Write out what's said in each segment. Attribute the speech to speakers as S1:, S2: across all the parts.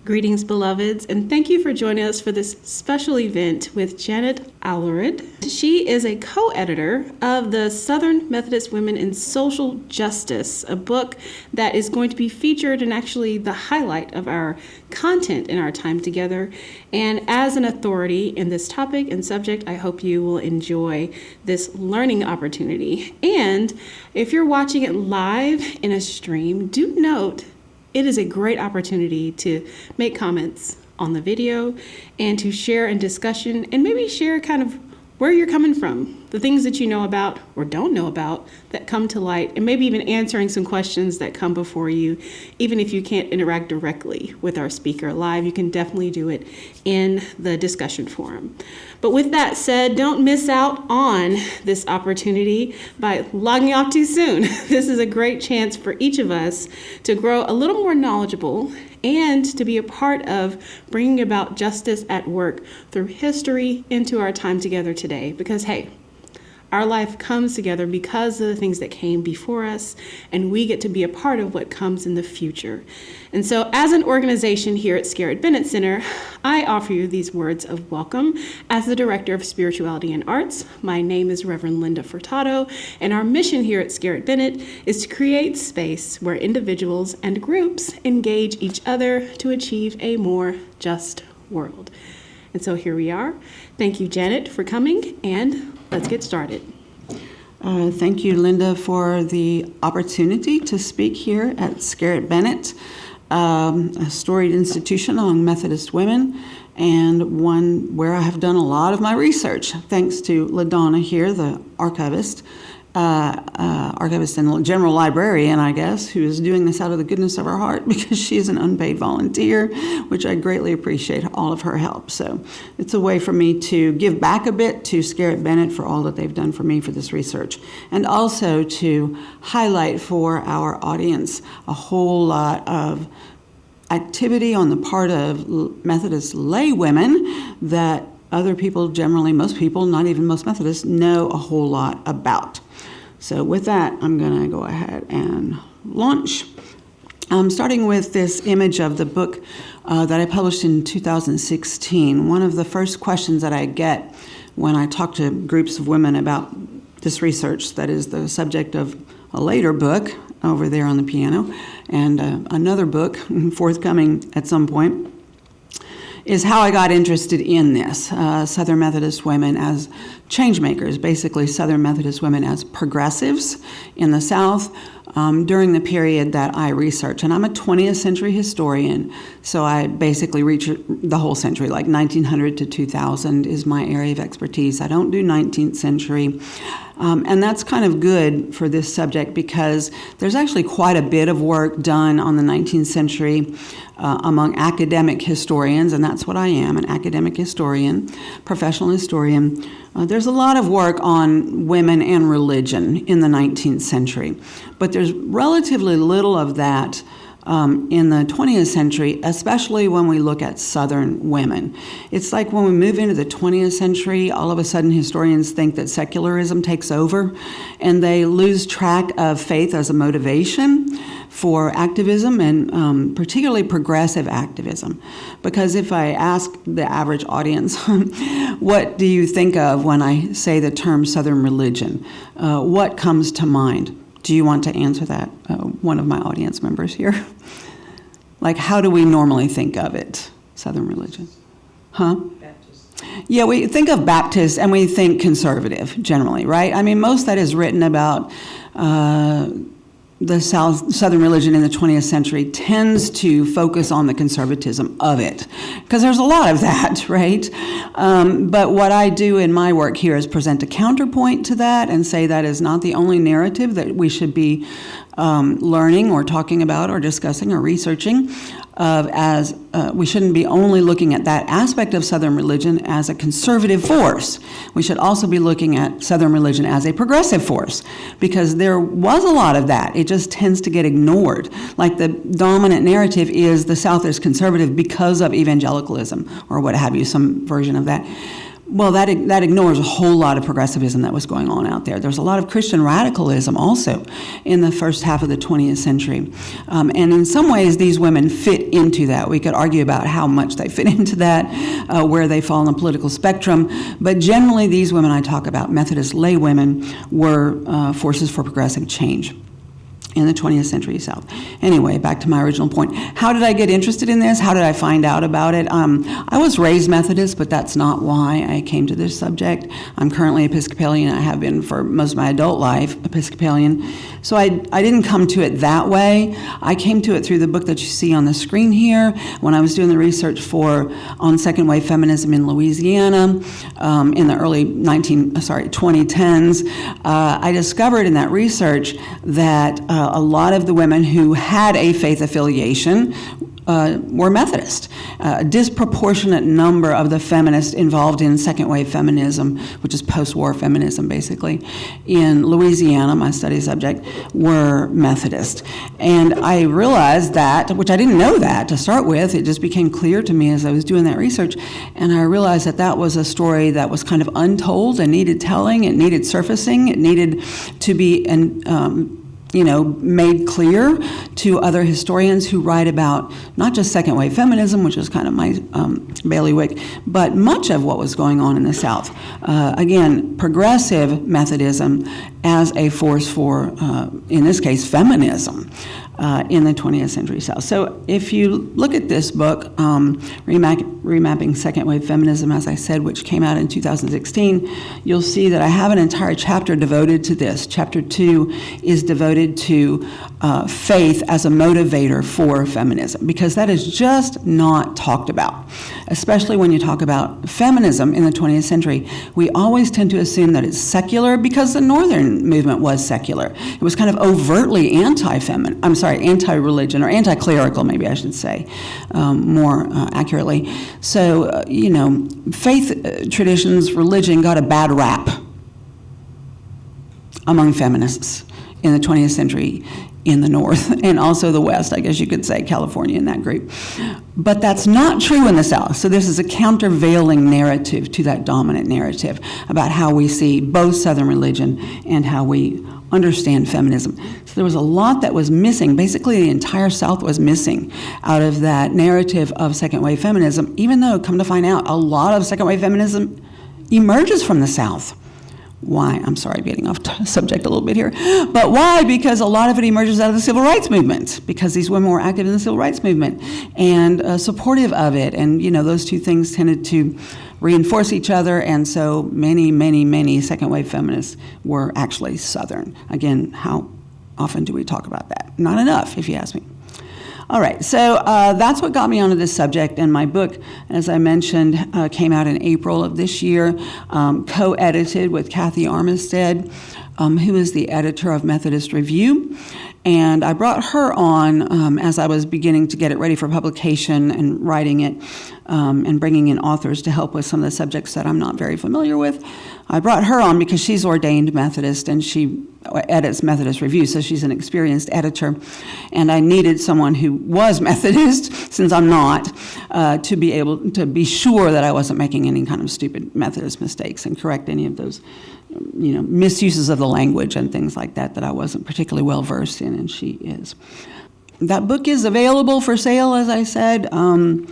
S1: Greetings, beloveds, and thank you for joining us for this special event with Janet Allured. She is a co-editor of the Southern Methodist Women in Social Justice, a book that is going to be featured and actually the highlight of our content in our time together. And as an authority in this topic and subject, I hope you will enjoy this learning opportunity. And if you're watching it live in a stream, do note it is a great opportunity to make comments on the video and to share in discussion and maybe share kind of where you're coming from, the things that you know about or don't know about that come to light, and maybe even answering some questions that come before you. Even if you can't interact directly with our speaker live, you can definitely do it in the discussion forum. But with that said, don't miss out on this opportunity by logging off too soon. This is a great chance for each of us to grow a little more knowledgeable and to be a part of bringing about justice at work through history into our time together today. Because, hey, our life comes together because of the things that came before us, and we get to be a part of what comes in the future. And so as an organization here at Scarritt Bennett Center, I offer you these words of welcome as the Director of Spirituality and Arts. My name is Reverend Linda Furtado, and our mission here at Scarritt Bennett is to create space where individuals and groups engage each other to achieve a more just world. And so here we are. Thank you, Janet, for coming, and let's get started.
S2: Thank you, Linda, for the opportunity to speak here at Scarritt Bennett, a storied institution among Methodist women, and one where I have done a lot of my research, thanks to LaDonna here, the archivist and general librarian, I guess, who is doing this out of the goodness of her heart because she is an unpaid volunteer, which I greatly appreciate all of her help. So it's a way for me to give back a bit to Scarritt Bennett for all that they've done for me for this research, and also to highlight for our audience a whole lot of activity on the part of Methodist laywomen that other people generally, most people, not even most Methodists, know a whole lot about. So with that, I'm going to go ahead and launch. Starting with this image of the book that I published in 2016. One of the first questions that I get when I talk to groups of women about this research that is the subject of a later book over there on the piano, and another book forthcoming at some point, is how I got interested in this. Southern Methodist women as change makers, basically Southern Methodist women as progressives in the South during the period that I research. And I'm a 20th century historian, so I basically reach the whole century, like 1900 to 2000 is my area of expertise. I don't do 19th century. And that's kind of good for this subject because there's actually quite a bit of work done on the 19th century among academic historians, and that's what I am, an academic historian, professional historian. There's a lot of work on women and religion in the 19th century, but there's relatively little of that in the 20th century, especially when we look at Southern women. It's like when we move into the 20th century, all of a sudden historians think that secularism takes over, and they lose track of faith as a motivation for activism, and particularly progressive activism. Because if I ask the average audience, what do you think of when I say the term Southern religion? What comes to mind? Do you want to answer that, one of my audience members here? Like, how do we normally think of it, Southern religion? Baptist. Yeah, we think of Baptist and we think conservative, generally, right? I mean, most that is written about the Southern religion in the 20th century tends to focus on the conservatism of it, because there's a lot of that, right? But what I do in my work here is present a counterpoint to that and say that is not the only narrative that we should be learning or talking about or discussing or researching, as we shouldn't be only looking at that aspect of Southern religion as a conservative force. We should also be looking at Southern religion as a progressive force, because there was a lot of that. It just tends to get ignored. Like the dominant narrative is the South is conservative because of evangelicalism or what have you, some version of that. Well, that ignores a whole lot of progressivism that was going on out there. There's a lot of Christian radicalism also in the first half of the 20th century. And in some ways, these women fit into that. We could argue about how much they fit into that, where they fall on the political spectrum. But generally, these women I talk about, Methodist laywomen, were forces for progressive change in the 20th century South. Anyway, back to my original point. How did I get interested in this? How did I find out about it? I was raised Methodist, but that's not why I came to this subject. I'm currently Episcopalian. I have been for most of my adult life, Episcopalian. So I didn't come to it that way. I came to it through the book that you see on the screen here. When I was doing the research on second wave feminism in Louisiana in the early 2010s, I discovered in that research that a lot of the women who had a faith affiliation were Methodist. A disproportionate number of the feminists involved in second wave feminism, which is post-war feminism basically, in Louisiana, my study subject, were Methodist. And I realized that, which I didn't know that to start with, it just became clear to me as I was doing that research, and I realized that that was a story that was kind of untold and needed telling, it needed surfacing, it needed to be made clear to other historians who write about not just second wave feminism, which is kind of my bailiwick, but much of what was going on in the South. Again, progressive Methodism as a force for, in this case, feminism in the 20th century South. So if you look at this book, Remapping Second Wave Feminism, as I said, which came out in 2016, you'll see that I have an entire chapter devoted to this. Chapter 2 is devoted to faith as a motivator for feminism, because that is just not talked about. Especially when you talk about feminism in the 20th century, we always tend to assume that it's secular because the Northern movement was secular. It was kind of overtly anti-religion, or anti-clerical, maybe I should say, more accurately. So, faith traditions, religion got a bad rap among feminists in the 20th century in the North, and also the West, I guess you could say, California in that group. But that's not true in the South. So this is a countervailing narrative to that dominant narrative about how we see both Southern religion and how we understand feminism. So there was a lot that was missing. Basically, the entire South was missing out of that narrative of second wave feminism, even though, come to find out, a lot of second wave feminism emerges from the South. Why? I'm sorry, getting off subject a little bit here. But why? Because a lot of it emerges out of the civil rights movement, because these women were active in the civil rights movement and supportive of it. And, those two things tended to reinforce each other. And so many second wave feminists were actually Southern. Again, how often do we talk about that? Not enough, if you ask me. All right, so that's what got me onto this subject, and my book, as I mentioned, came out in April of this year, co-edited with Kathy Armistead, who is the editor of Methodist Review. And I brought her on as I was beginning to get it ready for publication and writing it and bringing in authors to help with some of the subjects that I'm not very familiar with. I brought her on because she's ordained Methodist and she edits Methodist Review, so she's an experienced editor. And I needed someone who was Methodist, since I'm not, to be able to be sure that I wasn't making any kind of stupid Methodist mistakes and correct any of those misuses of the language and things like that I wasn't particularly well versed in, and she is. That book is available for sale, as I said, on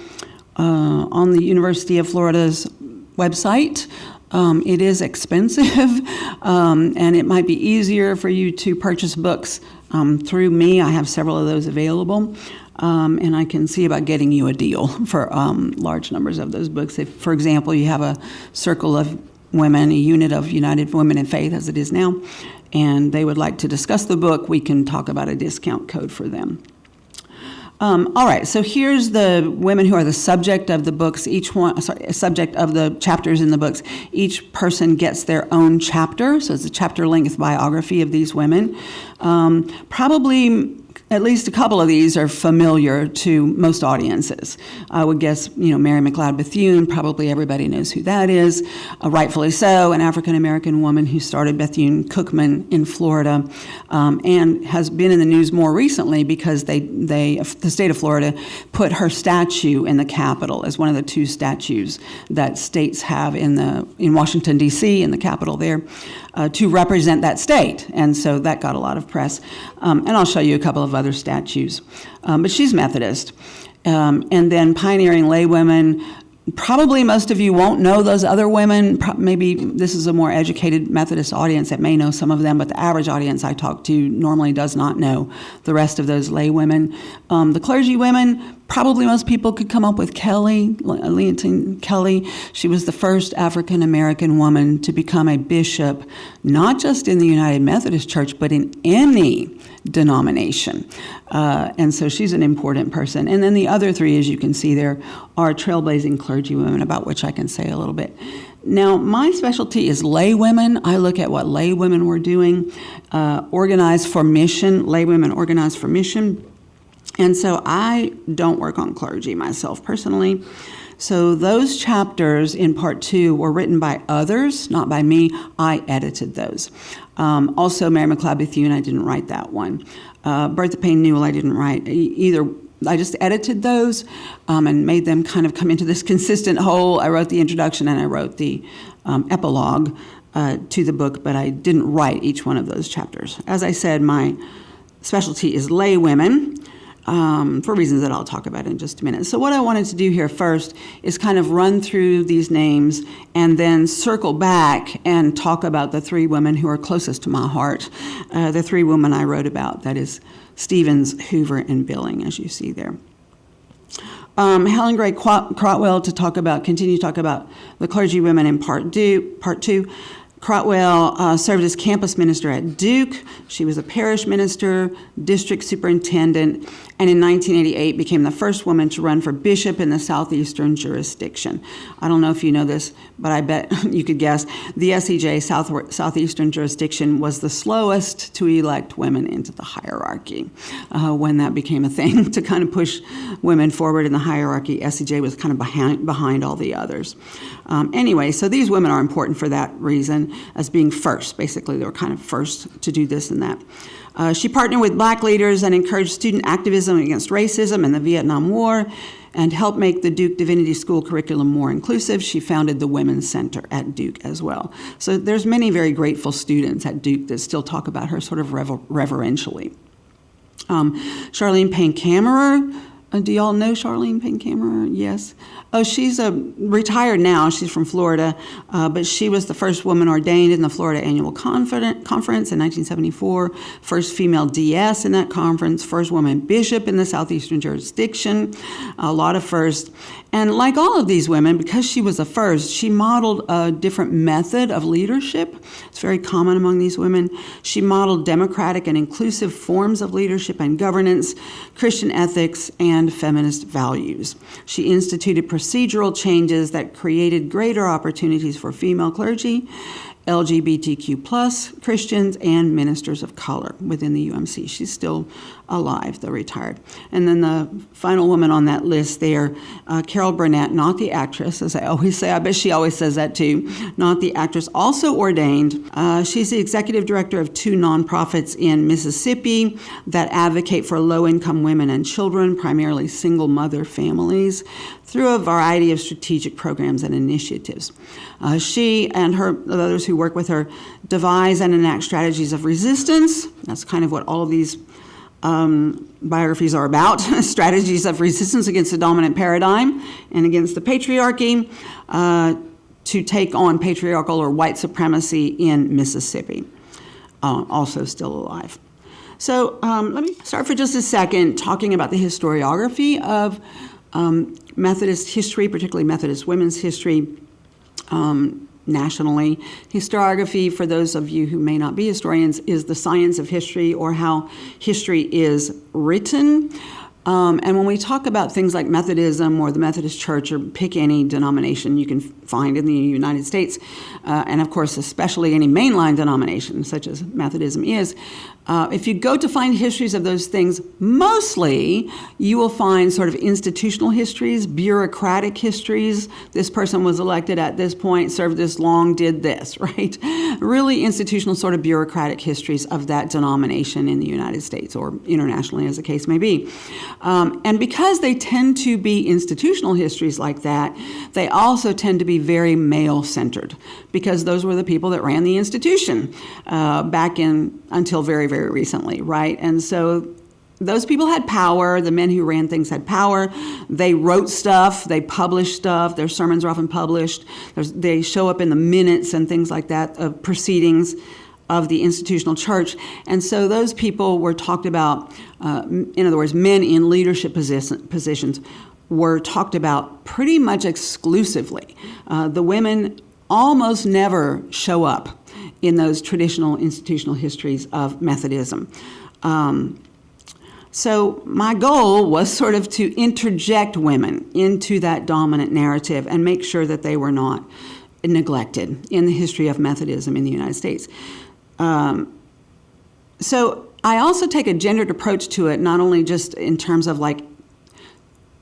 S2: the University of Florida's website. It is expensive, and it might be easier for you to purchase books through me. I have several of those available, and I can see about getting you a deal for large numbers of those books. If, for example, you have a circle of women, a unit of United Women in Faith, as it is now, and they would like to discuss the book, we can talk about a discount code for them. All right, so here's the women who are the subject of the books, subject of the chapters in the books. Each person gets their own chapter, so it's a chapter-length biography of these women. Probably at least a couple of these are familiar to most audiences. I would guess, Mary McLeod Bethune, probably everybody knows who that is, rightfully so, an African-American woman who started Bethune-Cookman in Florida, and has been in the news more recently because the state of Florida put her statue in the Capitol as one of the two statues that states have in Washington, D.C., in the Capitol there, to represent that state. And so that got a lot of press. And I'll show you a couple of other statues. But she's Methodist. And then pioneering laywomen. Probably most of you won't know those other women. Maybe this is a more educated Methodist audience that may know some of them, but the average audience I talk to normally does not know the rest of those laywomen. The clergy women, probably most people could come up with Kelly, Leontine Kelly. She was the first African-American woman to become a bishop, not just in the United Methodist Church, but in any denomination. And so she's an important person. And then the other three, as you can see there, are trailblazing clergy women, about which I can say a little bit. Now, my specialty is laywomen. I look at what laywomen were doing, organized for mission, laywomen organized for mission. And so I don't work on clergy myself personally. So those chapters in part 2 were written by others, not by me. I edited those. Also, Mary McLeod Bethune, I didn't write that one. Bertha Payne Newell, I didn't write either. I just edited those and made them kind of come into this consistent whole. I wrote the introduction and I wrote the epilogue to the book, but I didn't write each one of those chapters. As I said, my specialty is laywomen. For reasons that I'll talk about in just a minute. So what I wanted to do here first is kind of run through these names and then circle back and talk about the three women who are closest to my heart, the three women I wrote about, that is Stevens, Hoover, and Billing, as you see there. Helen Gray Crotwell continue to talk about the clergy women in part 2. Crotwell served as campus minister at Duke. She was a parish minister, district superintendent, and in 1988 became the first woman to run for bishop in the southeastern jurisdiction. I don't know if you know this, but I bet you could guess. The SEJ, southeastern jurisdiction, was the slowest to elect women into the hierarchy. When that became a thing to kind of push women forward in the hierarchy, SEJ was kind of behind all the others. Anyway, so these women are important for that reason, as being first. Basically, they were kind of first to do this and that. She partnered with black leaders and encouraged student activism against racism and the Vietnam War, and helped make the Duke Divinity School curriculum more inclusive. She founded the Women's Center at Duke as well. So there's many very grateful students at Duke that still talk about her sort of reverentially. Charlene Payne Kammerer. Do y'all know Charlene Payne Kammerer? Yes. Oh, she's retired now. She's from Florida, but she was the first woman ordained in the Florida Annual Conference in 1974, first female DS in that conference, first woman bishop in the southeastern jurisdiction, a lot of firsts. And like all of these women, because she was a first, she modeled a different method of leadership. It's very common among these women. She modeled democratic and inclusive forms of leadership and governance, Christian ethics, and feminist values. She instituted procedural changes that created greater opportunities for female clergy, LGBTQ plus Christians, and ministers of color within the UMC. She's still alive, though retired. And then the final woman on that list there, Carol Burnett, not the actress, as I always say. I bet she always says that too. Not the actress, also ordained. She's the executive director of 2 nonprofits in Mississippi that advocate for low-income women and children, primarily single mother families, through a variety of strategic programs and initiatives. She and the others who work with her devise and enact strategies of resistance. That's kind of what all of these biographies are about, strategies of resistance against the dominant paradigm and against the patriarchy, to take on patriarchal or white supremacy in Mississippi, also still alive. So let me start for just a second talking about the historiography of Methodist history, particularly Methodist women's history, nationally. Historiography, for those of you who may not be historians, is the science of history, or how history is written. And when we talk about things like Methodism or the Methodist Church, or pick any denomination you can find in the United States, and of course especially any mainline denomination such as Methodism is, If you go to find histories of those things, mostly you will find sort of institutional histories, bureaucratic histories. This person was elected at this point, served this long, did this, right? Really institutional sort of bureaucratic histories of that denomination in the United States or internationally, as the case may be. And because they tend to be institutional histories like that, they also tend to be very male-centered, because those were the people that ran the institution back in until very, very recently, right? And so those people had power. The men who ran things had power. They wrote stuff. They published stuff. Their sermons are often published. They show up in the minutes and things like that of proceedings of the institutional church. And so those people were talked about, in other words, men in leadership positions were talked about pretty much exclusively. The women almost never show up in those traditional institutional histories of Methodism. So my goal was sort of to interject women into that dominant narrative and make sure that they were not neglected in the history of Methodism in the United States. So I also take a gendered approach to it, not only just in terms of like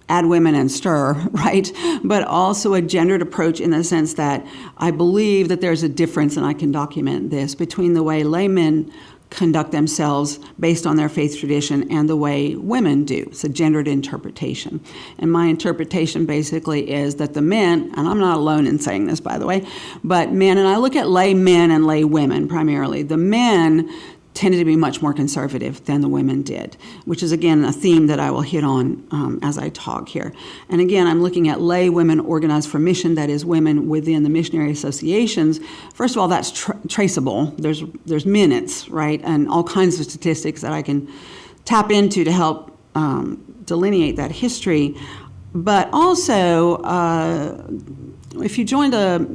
S2: add women and stir, right? But also a gendered approach in the sense that I believe that there's a difference, and I can document this, between the way laymen conduct themselves based on their faith tradition and the way women do. It's a gendered interpretation. And my interpretation basically is that the men, and I'm not alone in saying this, by the way, but men, and I look at lay men and lay women primarily, the men tended to be much more conservative than the women did, which is, again, a theme that I will hit on as I talk here. And again, I'm looking at lay women organized for mission, that is, women within the missionary associations. First of all, that's traceable. There's minutes, right, and all kinds of statistics that I can tap into to help delineate that history. But also, if you joined a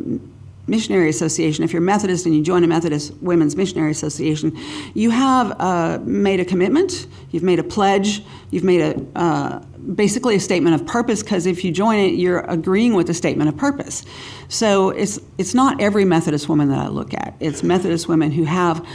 S2: missionary association, if you're Methodist and you join a Methodist Women's Missionary Association, you have made a commitment, you've made a pledge, you've made basically a statement of purpose, because if you join it, you're agreeing with the statement of purpose. So it's not every Methodist woman that I look at. It's Methodist women who have,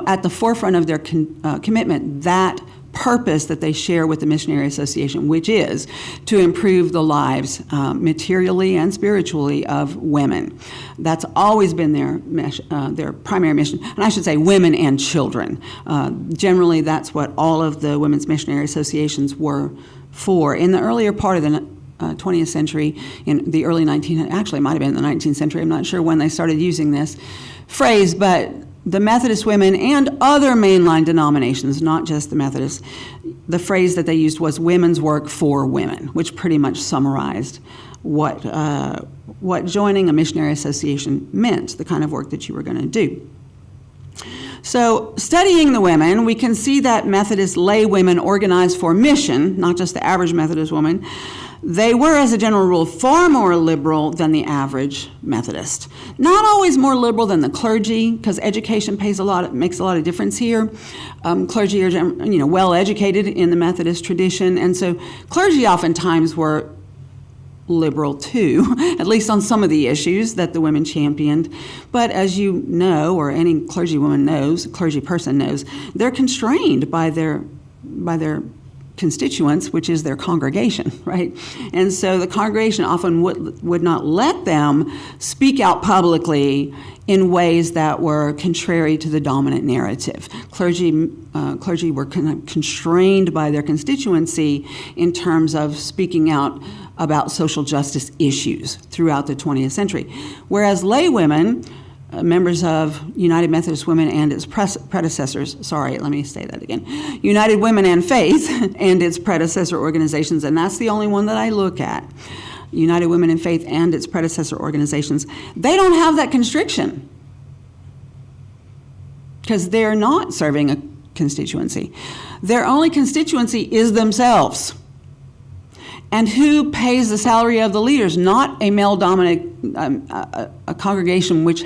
S2: at the forefront of their commitment, that purpose that they share with the Missionary Association, which is to improve the lives materially and spiritually of women. That's always been their primary mission, and I should say women and children. Generally, that's what all of the women's missionary associations were for. In the earlier part of the 20th century, in the early 1900s, actually it might have been in the 19th century, I'm not sure when they started using this phrase, but the Methodist women and other mainline denominations, not just the Methodists, the phrase that they used was women's work for women, which pretty much summarized what joining a missionary association meant, the kind of work that you were going to do. So studying the women, we can see that Methodist lay women organized for mission, not just the average Methodist woman, they were, as a general rule, far more liberal than the average Methodist. Not always more liberal than the clergy, because education makes a lot of difference here. Clergy are, well educated in the Methodist tradition, and so clergy oftentimes were liberal too, at least on some of the issues that the women championed. But as you know, or any clergy person knows, they're constrained by their constituents, which is their congregation, right? And so the congregation often would not let them speak out publicly in ways that were contrary to the dominant narrative. Clergy were kind of constrained by their constituency in terms of speaking out about social justice issues throughout the 20th century. Whereas lay women, members of United Methodist Women and its predecessors, United Women and Faith and its predecessor organizations, and that's the only one that I look at, United Women in Faith and its predecessor organizations, they don't have that constriction because they're not serving a constituency. Their only constituency is themselves. And who pays the salary of the leaders? Not a male-dominant a congregation in which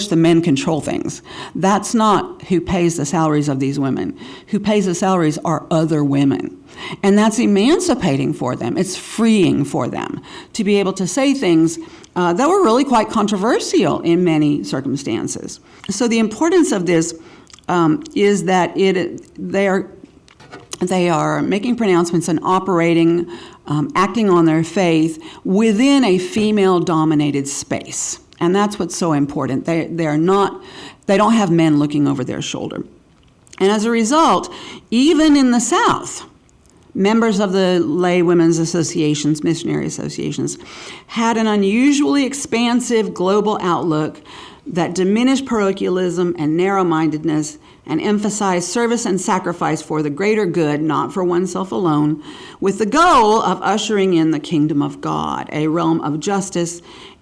S2: the men control things. That's not who pays the salaries of these women. Who pays the salaries are other women. And that's emancipating for them. It's freeing for them to be able to say things that were really quite controversial in many circumstances. So the importance of this is that they are making pronouncements and operating, acting on their faith within a female-dominated space. And that's what's so important. They don't have men looking over their shoulder. And as a result, even in the South, members of the lay women's associations, missionary associations, had an unusually expansive global outlook that diminished parochialism and narrow-mindedness and emphasized service and sacrifice for the greater good, not for oneself alone, with the goal of ushering in the kingdom of God, a realm of justice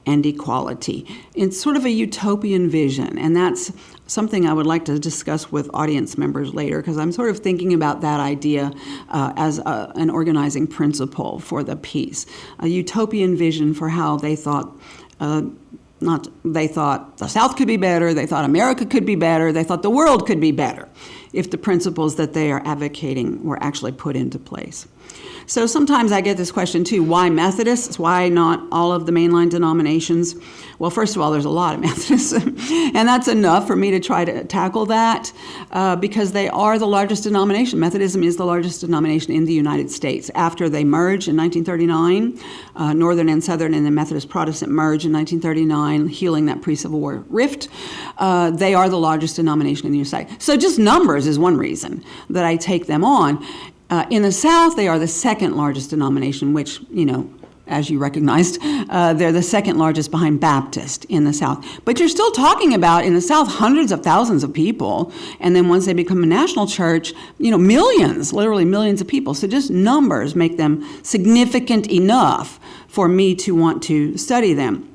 S2: and equality. It's sort of a utopian vision, and that's something I would like to discuss with audience members later, because I'm sort of thinking about that idea as an organizing principle for the piece. A utopian vision for how they thought they thought the South could be better, they thought America could be better, they thought the world could be better if the principles that they are advocating were actually put into place. So sometimes I get this question too, why Methodists? Why not all of the mainline denominations? Well, first of all, there's a lot of Methodists, and that's enough for me to try to tackle that because they are the largest denomination. Methodism is the largest denomination in the United States. After they merged in 1939, Northern and Southern and the Methodist Protestant merged in 1939, healing that pre-Civil War rift, they are the largest denomination in the United States. So just numbers is one reason that I take them on. In the South, they are the second largest denomination, which, as you recognized, they're the second largest behind Baptist in the South. But you're still talking about, in the South, hundreds of thousands of people. And then once they become a national church, millions, literally millions of people. So just numbers make them significant enough for me to want to study them.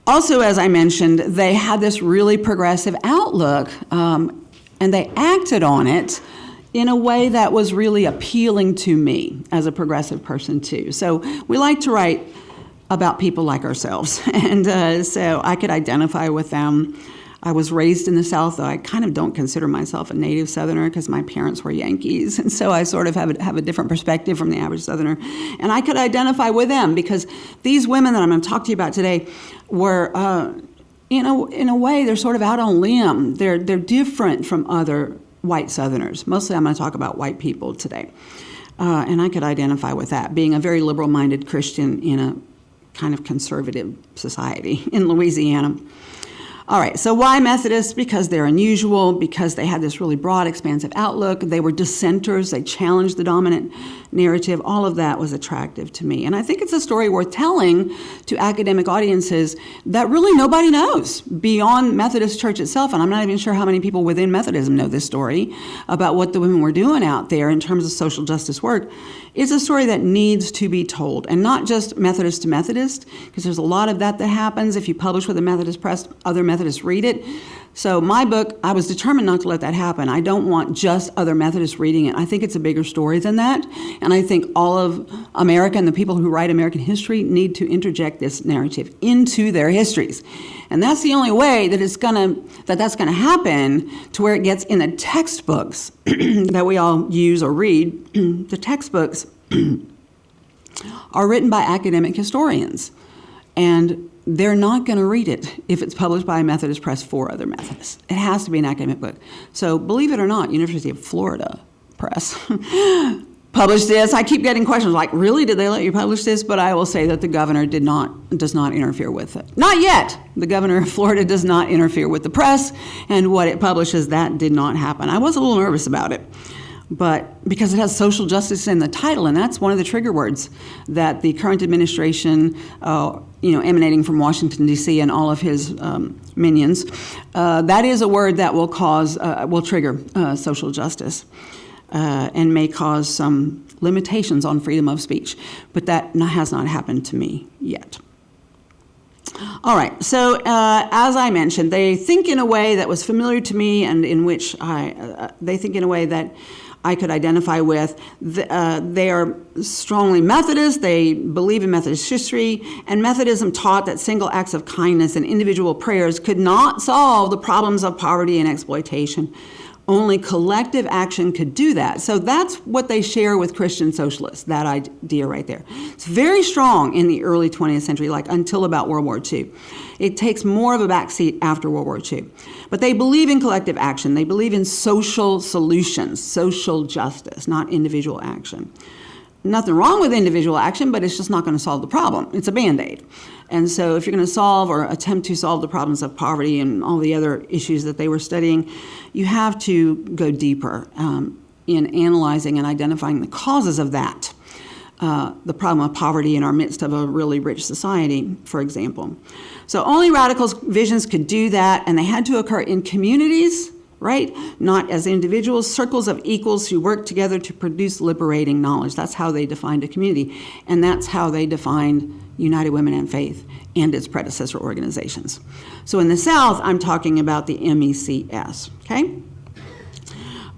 S2: Also, as I mentioned, they had this really progressive outlook, and they acted on it in a way that was really appealing to me as a progressive person too. So we like to write about people like ourselves, and so I could identify with them. I was raised in the South, though I kind of don't consider myself a native Southerner because my parents were Yankees, and so I sort of have a different perspective from the average Southerner. And I could identify with them because these women that I'm going to talk to you about today were, in a way, they're sort of out on a limb. They're different from other white Southerners. Mostly I'm going to talk about white people today. And I could identify with that, being a very liberal-minded Christian in a kind of conservative society in Louisiana. All right, so why Methodists? Because they're unusual, because they had this really broad, expansive outlook. They were dissenters. They challenged the dominant narrative. All of that was attractive to me. And I think it's a story worth telling to academic audiences that really nobody knows beyond Methodist Church itself. And I'm not even sure how many people within Methodism know this story about what the women were doing out there in terms of social justice work. It's a story that needs to be told, and not just Methodist to Methodist, because there's a lot of that happens. If you publish with a Methodist press, other Methodists read it. So my book, I was determined not to let that happen. I don't want just other Methodists reading it. I think it's a bigger story than that, and I think all of America and the people who write American history need to interject this narrative into their histories. And that's the only way that that's gonna happen, to where it gets in the textbooks that we all use or read. The textbooks are written by academic historians, and they're not going to read it if it's published by a Methodist press for other Methodists. It has to be an academic book. So believe it or not, University of Florida Press published this. I keep getting questions like, really, did they let you publish this? But I will say that the governor does not interfere with it. Not yet. The governor of Florida does not interfere with the press, and what it publishes, that did not happen. I was a little nervous about it, but because it has social justice in the title, and that's one of the trigger words that the current administration, emanating from Washington, D.C. and all of his minions, that is a word that will trigger social justice and may cause some limitations on freedom of speech. But that has not happened to me yet. All right, so as I mentioned, they think in a way that was familiar to me, and in which they think in a way that I could identify with. They are strongly Methodist. They believe in Methodist history, and Methodism taught that single acts of kindness and individual prayers could not solve the problems of poverty and exploitation. Only collective action could do that. So that's what they share with Christian socialists, that idea right there. It's very strong in the early 20th century, like until about World War II. It takes more of a backseat after World War II. But they believe in collective action. They believe in social solutions, social justice, not individual action. Nothing wrong with individual action, but it's just not going to solve the problem. It's a Band-Aid. And so if you're going to solve or attempt to solve the problems of poverty and all the other issues that they were studying, you have to go deeper in analyzing and identifying the causes of that. The problem of poverty in our midst of a really rich society, for example. So only radicals' visions could do that, and they had to occur in communities, right? Not as individuals, circles of equals who work together to produce liberating knowledge. That's how they defined a community. And that's how they defined United Women in Faith and its predecessor organizations. So in the South, I'm talking about the MECS, okay?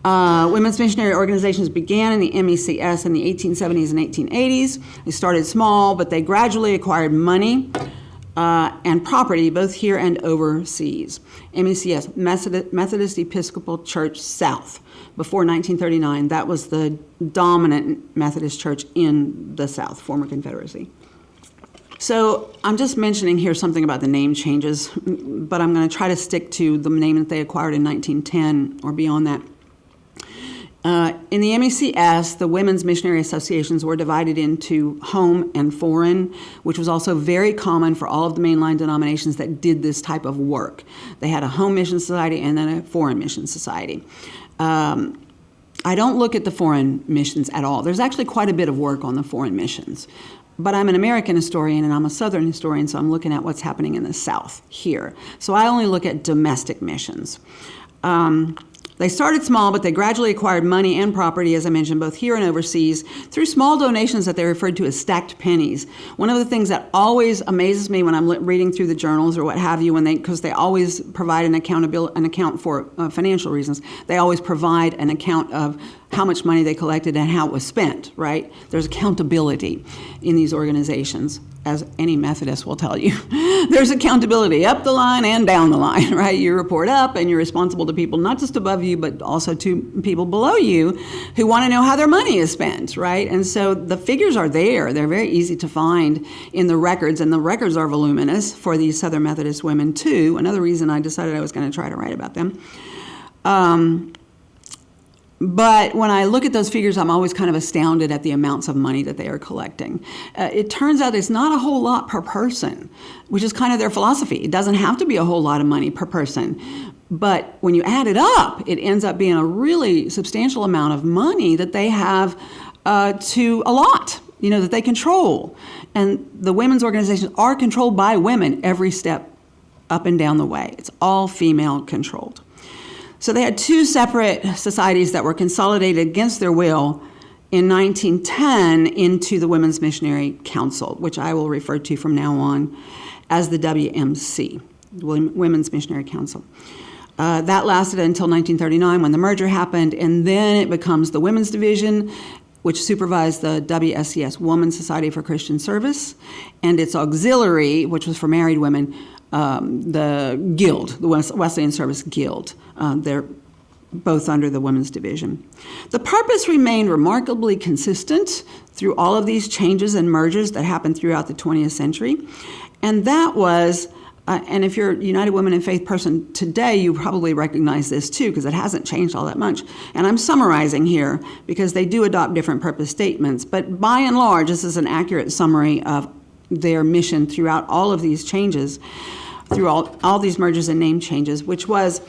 S2: Women's missionary organizations began in the MECS in the 1870s and 1880s. They started small, but they gradually acquired money and property, both here and overseas. MECS, Methodist Episcopal Church South. Before 1939, that was the dominant Methodist church in the South, former Confederacy. So I'm just mentioning here something about the name changes, but I'm going to try to stick to the name that they acquired in 1910 or beyond that. In the MECS, the women's missionary associations were divided into home and foreign, which was also very common for all of the mainline denominations that did this type of work. They had a home mission society and then a foreign mission society. I don't look at the foreign missions at all. There's actually quite a bit of work on the foreign missions. But I'm an American historian and I'm a Southern historian, so I'm looking at what's happening in the South here. So I only look at domestic missions. They started small, but they gradually acquired money and property, as I mentioned, both here and overseas, through small donations that they referred to as stacked pennies. One of the things that always amazes me when I'm reading through the journals or what have you, because they always provide an account for financial reasons, they always provide an account of how much money they collected and how it was spent, right? There's accountability in these organizations, as any Methodist will tell you. There's accountability up the line and down the line, right? You report up and you're responsible to people not just above you, but also to people below you who want to know how their money is spent, right? And so the figures are there. They're very easy to find in the records, and the records are voluminous for these Southern Methodist women too. Another reason I decided I was going to try to write about them. But when I look at those figures, I'm always kind of astounded at the amounts of money that they are collecting. It turns out it's not a whole lot per person, which is kind of their philosophy. It doesn't have to be a whole lot of money per person. But when you add it up, it ends up being a really substantial amount of money that they have to allot, that they control. And the women's organizations are controlled by women every step up and down the way. It's all female controlled. So they had two separate societies that were consolidated against their will in 1910 into the Women's Missionary Council, which I will refer to from now on as the WMC, Women's Missionary Council. That lasted until 1939 when the merger happened, and then it becomes the Women's Division, which supervised the WSCS, Women's Society for Christian Service, and its auxiliary, which was for married women, the Guild, the Wesleyan Service Guild. They're both under the Women's Division. The purpose remained remarkably consistent through all of these changes and mergers that happened throughout the 20th century. And that was, and if you're a United Women in Faith person today, you probably recognize this too, because it hasn't changed all that much. And I'm summarizing here because they do adopt different purpose statements. But by and large, this is an accurate summary of their mission throughout all of these changes, through all these mergers and name changes, which was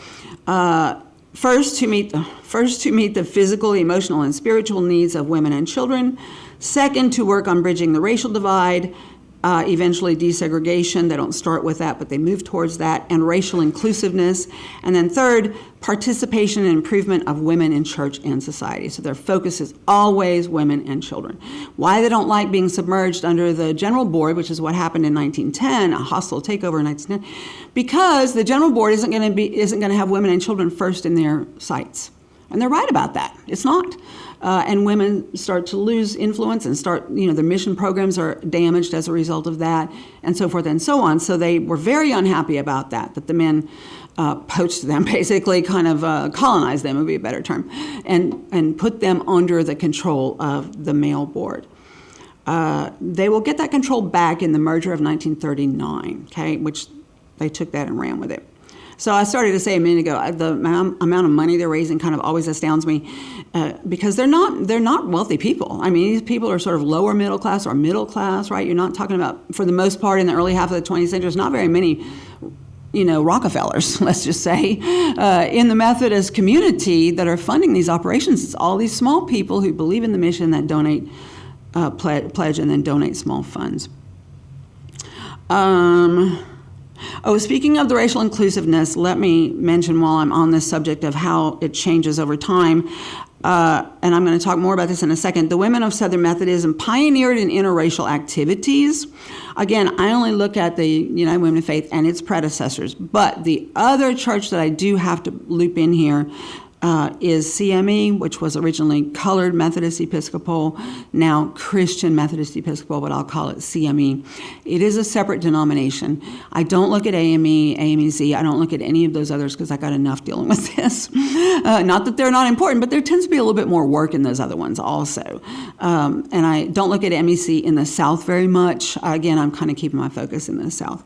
S2: first to meet the physical, emotional, and spiritual needs of women and children. Second, to work on bridging the racial divide, eventually desegregation. They don't start with that, but they move towards that, and racial inclusiveness. And then third, participation and improvement of women in church and society. So their focus is always women and children. Why they don't like being submerged under the General Board, which is what happened in 1910, a hostile takeover in 1910, because the General Board isn't going to have women and children first in their sights. And they're right about that. It's not. And women start to lose influence and their mission programs are damaged as a result of that, and so forth and so on. So they were very unhappy about that the men poached them, basically kind of colonized them would be a better term, and put them under the control of the male board. They will get that control back in the merger of 1939, okay, which they took that and ran with it. So I started to say a minute ago, the amount of money they're raising kind of always astounds me because they're not wealthy people. I mean, these people are sort of lower middle class or middle class, right? You're not talking about, for the most part, in the early half of the 20th century, there's not very many, Rockefellers, let's just say, in the Methodist community that are funding these operations. It's all these small people who believe in the mission that donate, pledge, and then donate small funds. Speaking of the racial inclusiveness, let me mention while I'm on this subject of how it changes over time, and I'm going to talk more about this in a second. The women of Southern Methodism pioneered in interracial activities. Again, I only look at the United Women of Faith and its predecessors, but the other church that I do have to loop in here is CME, which was originally Colored Methodist Episcopal, now Christian Methodist Episcopal, but I'll call it CME. It is a separate denomination. I don't look at AME, AMEZ. I don't look at any of those others because I got enough dealing with this. Not that they're not important, but there tends to be a little bit more work in those other ones also. And I don't look at MEC in the South very much. Again, I'm kind of keeping my focus in the South.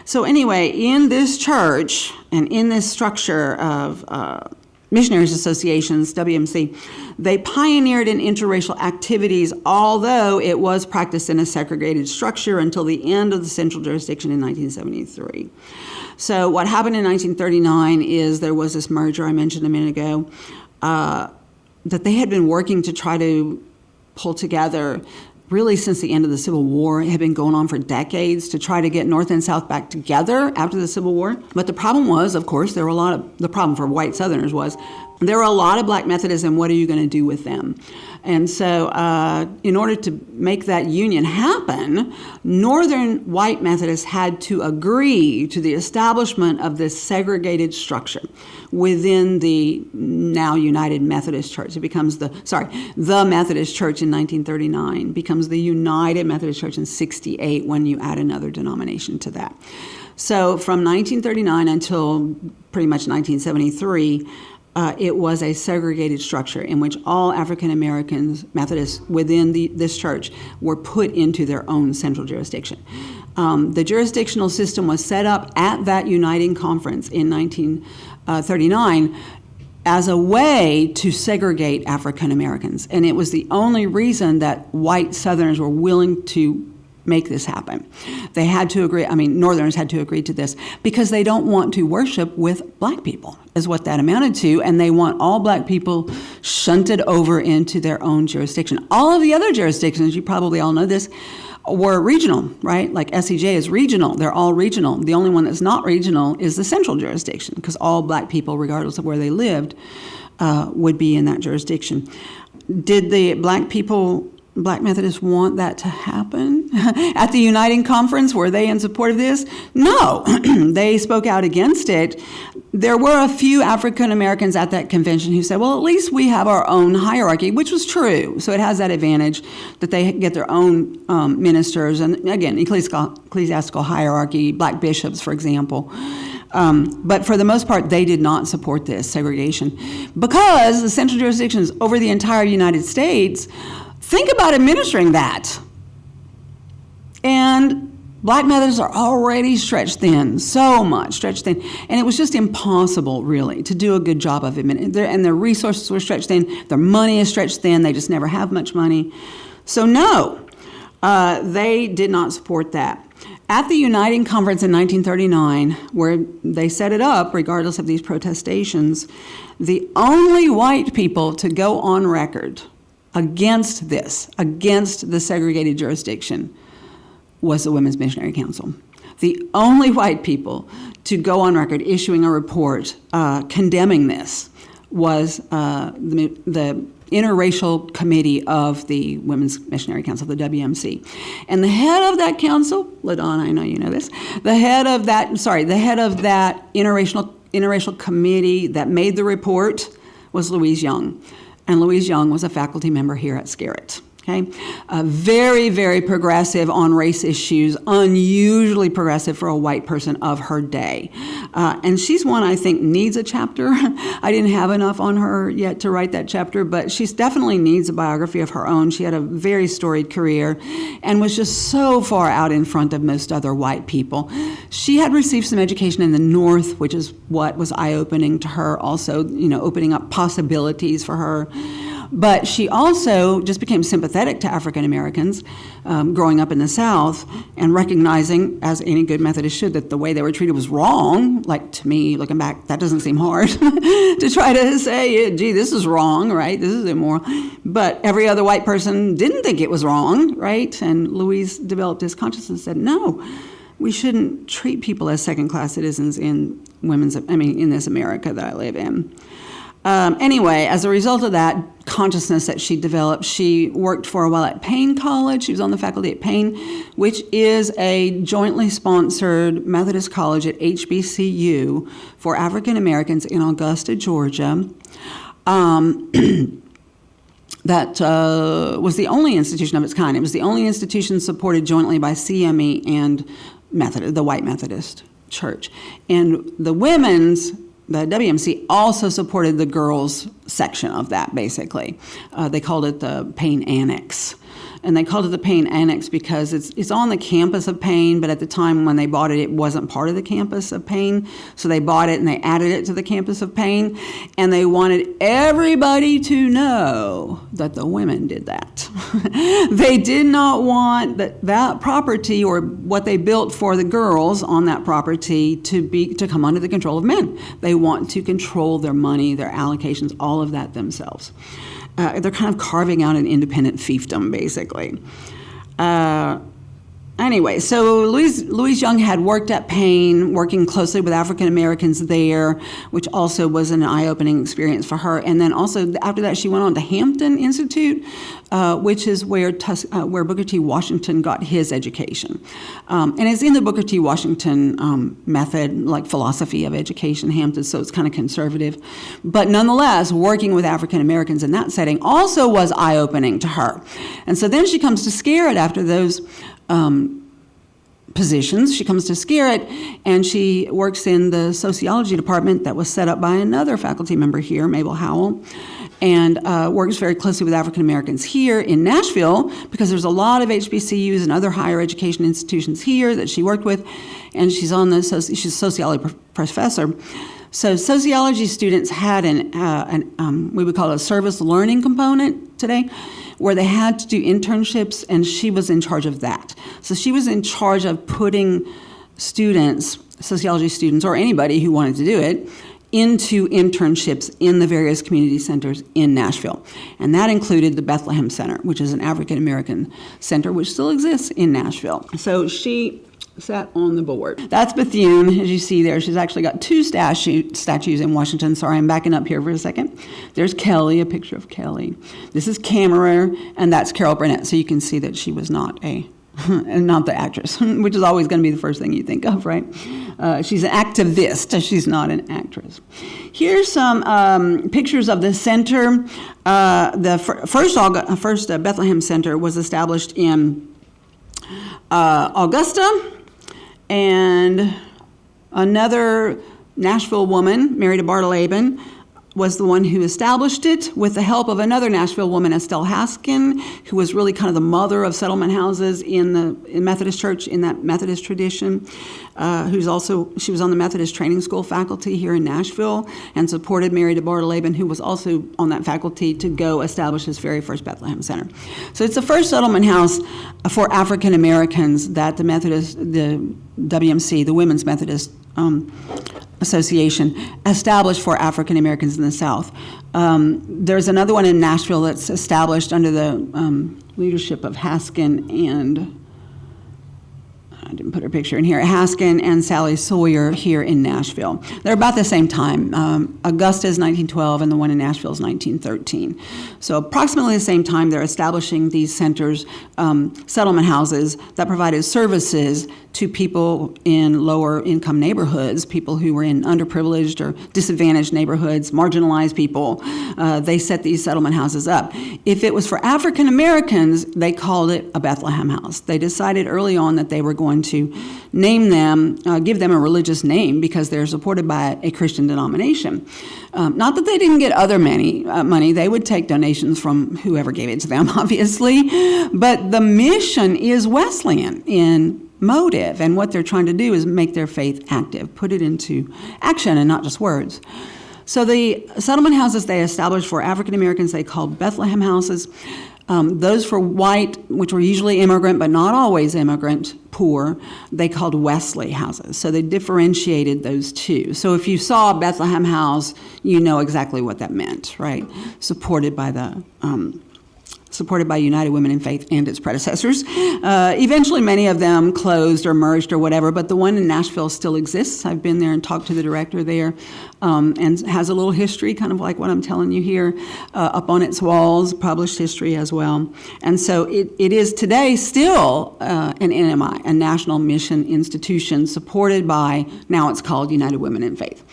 S2: So anyway, in this church and in this structure of missionaries associations, WMC, they pioneered in interracial activities, although it was practiced in a segregated structure until the end of the central jurisdiction in 1973. So what happened in 1939 is there was this merger I mentioned a minute ago that they had been working to try to pull together really since the end of the Civil War. It had been going on for decades to try to get North and South back together after the Civil War. But the problem was, of course, the problem for white Southerners was there were a lot of black Methodists, and what are you going to do with them? And so in order to make that union happen, Northern white Methodists had to agree to the establishment of this segregated structure within the now United Methodist Church. It becomes the Methodist Church in 1939 becomes the United Methodist Church in 68 when you add another denomination to that. So from 1939 until pretty much 1973, it was a segregated structure in which all African Americans, Methodists within this church, were put into their own central jurisdiction. The jurisdictional system was set up at that uniting conference in 1939 as a way to segregate African Americans. And it was the only reason that white Southerners were willing to make this happen. They had to agree, Northerners had to agree to this because they don't want to worship with black people, is what that amounted to, and they want all black people shunted over into their own jurisdiction. All of the other jurisdictions, you probably all know this, were regional, right? Like SEJ is regional. They're all regional. The only one that's not regional is the central jurisdiction because all black people, regardless of where they lived, would be in that jurisdiction. Did the Black Methodists want that to happen? At the Uniting Conference, were they in support of this? No, they spoke out against it. There were a few African Americans at that convention who said, well, at least we have our own hierarchy, which was true. So it has that advantage that they get their own ministers, and again, ecclesiastical hierarchy, black bishops, for example. But for the most part, they did not support this segregation because the central jurisdictions over the entire United States. Think about administering that. And black Methodists are already stretched thin, so much stretched thin. And it was just impossible, really, to do a good job of administering. And their resources were stretched thin. Their money is stretched thin. They just never have much money. So no, they did not support that. At the Uniting Conference in 1939, where they set it up, regardless of these protestations, the only white people to go on record against the segregated jurisdiction, was the Women's Missionary Council. The only white people to go on record issuing a report condemning this was the interracial committee of the Women's Missionary Council, the WMC. And the head of that council, LaDonna, I know you know this, the head of that interracial committee that made the report was Louise Young. And Louise Young was a faculty member here at Scarritt. Okay, very, very progressive on race issues, unusually progressive for a white person of her day. And she's one I think needs a chapter. I didn't have enough on her yet to write that chapter, but she definitely needs a biography of her own. She had a very storied career and was just so far out in front of most other white people. She had received some education in the North, which is what was eye-opening to her, also, opening up possibilities for her. But she also just became sympathetic to African Americans growing up in the South and recognizing, as any good Methodist should, that the way they were treated was wrong. Like, to me, looking back, that doesn't seem hard to try to say, gee, this is wrong, right? This is immoral. But every other white person didn't think it was wrong, right? And Louise developed this consciousness and said, no, we shouldn't treat people as second-class citizens in this America that I live in. Anyway, as a result of that consciousness that she developed, she worked for a while at Payne College. She was on the faculty at Payne, which is a jointly sponsored Methodist college at HBCU for African Americans in Augusta, Georgia. That was the only institution of its kind. It was the only institution supported jointly by CME and the White Methodist Church. And the WMC also supported the girls' section of that, basically. They called it the Payne Annex. And they called it the Payne Annex because it's on the campus of Payne, but at the time when they bought it, it wasn't part of the campus of Payne. So they bought it and they added it to the campus of Payne. And they wanted everybody to know that the women did that. They did not want that property or what they built for the girls on that property to come under the control of men. They want to control their money, their allocations, all of that themselves. They're kind of carving out an independent fiefdom, basically. Anyway, so Louise Young had worked at Payne, working closely with African Americans there, which also was an eye-opening experience for her. And then also after that, she went on to Hampton Institute, which is where Booker T. Washington got his education. And it's in the Booker T. Washington method, like philosophy of education, Hampton, so it's kind of conservative. But nonetheless, working with African Americans in that setting also was eye-opening to her. And so then she comes to Scarritt after those positions. She comes to Scarritt and she works in the sociology department that was set up by another faculty member here, Mabel Howell, and works very closely with African Americans here in Nashville because there's a lot of HBCUs and other higher education institutions here that she worked with, and she's a sociology professor. So sociology students had we would call it a service learning component today, where they had to do internships, and she was in charge of that. So she was in charge of putting students, sociology students, or anybody who wanted to do it, into internships in the various community centers in Nashville. And that included the Bethlehem Center, which is an African American center, which still exists in Nashville. So she sat on the board. That's Bethune, as you see there. She's actually got two statues in Washington. Sorry, I'm backing up here for a second. There's Kelly, a picture of Kelly. This is Kammerer, and that's Carol Burnett. So you can see that she was not the actress, which is always going to be the first thing you think of, right? She's an activist. She's not an actress. Here's some pictures of the center. The first Bethlehem Center was established in Augusta, and another Nashville woman, Mary McLeod, was the one who established it with the help of another Nashville woman, Estelle Haskin, who was really kind of the mother of settlement houses in Methodist Church, in that Methodist tradition, she was on the Methodist Training School faculty here in Nashville and supported Mary McLeod, who was also on that faculty, to go establish his very first Bethlehem Center. So it's the first settlement house for African Americans that the WMC, the Women's Methodist Association, established for African Americans in the South. There's another one in Nashville that's established under the leadership of Haskin and I didn't put her picture in here, Haskin and Sally Sawyer here in Nashville. They're about the same time. Augusta is 1912 and the one in Nashville is 1913. So approximately the same time they're establishing these centers, settlement houses that provided services to people in lower income neighborhoods, people who were in underprivileged or disadvantaged neighborhoods, marginalized people. They set these settlement houses up. If it was for African Americans, they called it a Bethlehem house. They decided early on that they were going to name them, give them a religious name because they're supported by a Christian denomination. Not that they didn't get other money. They would take donations from whoever gave it to them, obviously. But the mission is Wesleyan in motive, and what they're trying to do is make their faith active, put it into action and not just words. So the settlement houses they established for African Americans, they called Bethlehem houses. Those for white, which were usually immigrant but not always immigrant, poor, they called Wesley houses. So they differentiated those two. So if you saw a Bethlehem house, you know exactly what that meant, right? Supported by United Women in Faith and its predecessors. Eventually, many of them closed or merged or whatever, but the one in Nashville still exists. I've been there and talked to the director there, and has a little history, kind of like what I'm telling you here, up on its walls, published history as well. And so it is today still an NMI, a National Mission Institution, supported by, now it's called United Women in Faith.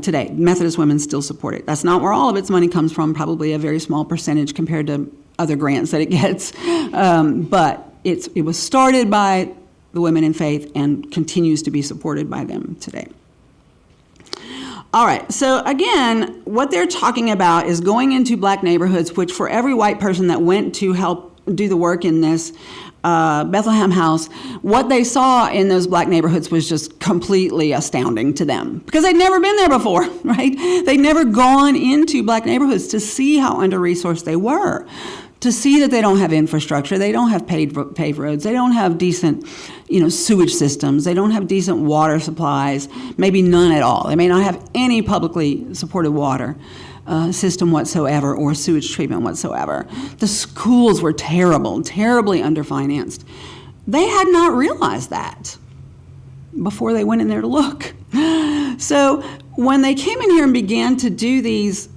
S2: Today, Methodist women still support it. That's not where all of its money comes from, probably a very small percentage compared to other grants that it gets. But it was started by the women in faith and continues to be supported by them today. All right, so again, what they're talking about is going into black neighborhoods, which for every white person that went to help do the work in this Bethlehem house, what they saw in those black neighborhoods was just completely astounding to them because they'd never been there before, right? They'd never gone into black neighborhoods to see how under-resourced they were, to see that they don't have infrastructure, they don't have paved roads, they don't have decent, sewage systems, they don't have decent water supplies, maybe none at all. They may not have any publicly supported water system whatsoever or sewage treatment whatsoever. The schools were terrible, terribly underfinanced. They had not realized that before they went in there to look. So when they came in here and began to do these,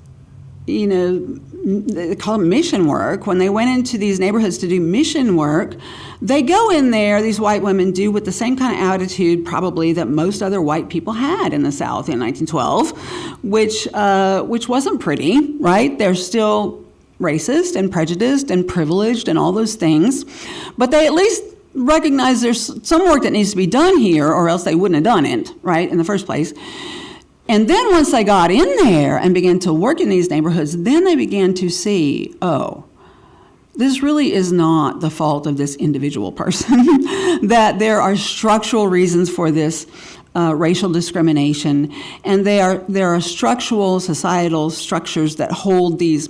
S2: they call it mission work. When they went into these neighborhoods to do mission work, they go in there, these white women do, with the same kind of attitude probably that most other white people had in the South in 1912, which wasn't pretty, right? They're still racist and prejudiced and privileged and all those things, but they at least recognize there's some work that needs to be done here, or else they wouldn't have done it, right, in the first place. And then once they got in there and began to work in these neighborhoods, then they began to see, oh, this really is not the fault of this individual person, that there are structural reasons for this racial discrimination, and there are structural societal structures that hold these,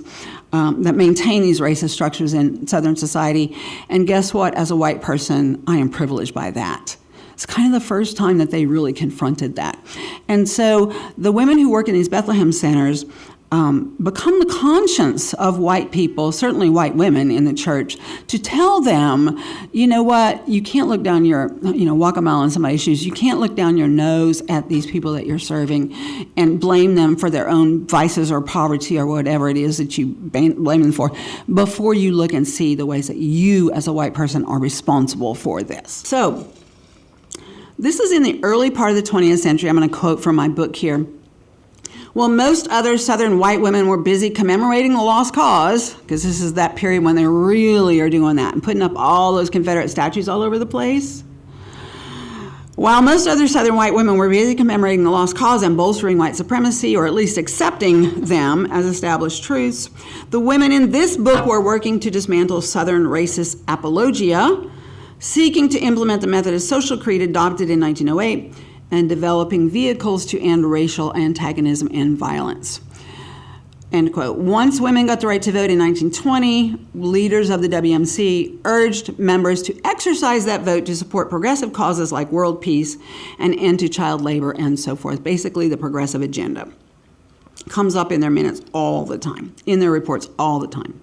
S2: that maintain these racist structures in Southern society. And guess what? As a white person, I am privileged by that. It's kind of the first time that they really confronted that. And so the women who work in these Bethlehem centers become the conscience of white people, certainly white women in the church, to tell them, you know what, you can't look down your, walk a mile in somebody's shoes. You can't look down your nose at these people that you're serving and blame them for their own vices or poverty or whatever it is that you blame them for, before you look and see the ways that you as a white person are responsible for this. So this is in the early part of the 20th century. I'm going to quote from my book here. Well, most other Southern white women were busy commemorating the lost cause, because this is that period when they really are doing that and putting up all those Confederate statues all over the place. While most other Southern white women were busy commemorating the lost cause and bolstering white supremacy, or at least accepting them as established truths, the women in this book were working to dismantle Southern racist apologia, seeking to implement the Methodist social creed adopted in 1908, and developing vehicles to end racial antagonism and violence. End quote. Once women got the right to vote in 1920, leaders of the WMC urged members to exercise that vote to support progressive causes like world peace and end to child labor and so forth. Basically, the progressive agenda comes up in their minutes all the time, in their reports all the time.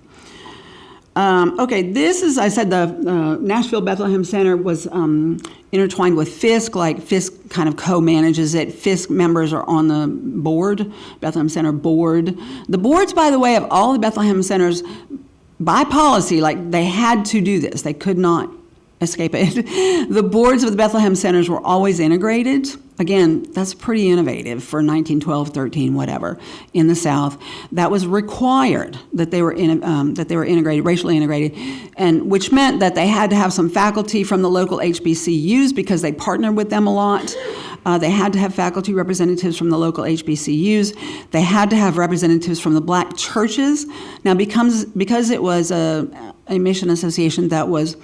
S2: Okay, this is, I said the Nashville Bethlehem Center was intertwined with Fisk, like Fisk kind of co-manages it. Fisk members are on the board, Bethlehem Center board. The boards, by the way, of all the Bethlehem Centers, by policy, like they had to do this. They could not escape it. The boards of the Bethlehem Centers were always integrated. Again, that's pretty innovative for 1912, 13, whatever, in the South. That was required that they were integrated, racially integrated, and which meant that they had to have some faculty from the local HBCUs because they partnered with them a lot. They had to have faculty representatives from the local HBCUs. They had to have representatives from the black churches. Now, because it was a mission association that was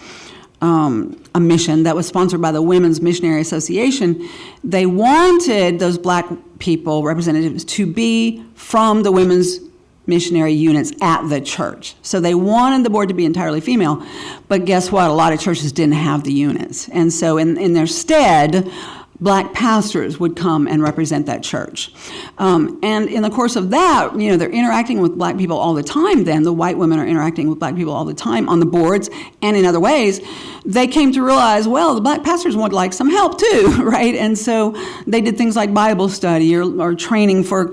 S2: a mission that was sponsored by the Women's Missionary Association, they wanted those black people, representatives, to be from the women's missionary units at the church. So they wanted the board to be entirely female, but guess what? A lot of churches didn't have the units. And so in their stead, black pastors would come and represent that church. And in the course of that, they're interacting with black people all the time then. The white women are interacting with black people all the time on the boards and in other ways. They came to realize, well, the black pastors would like some help too, right? And so they did things like Bible study or training for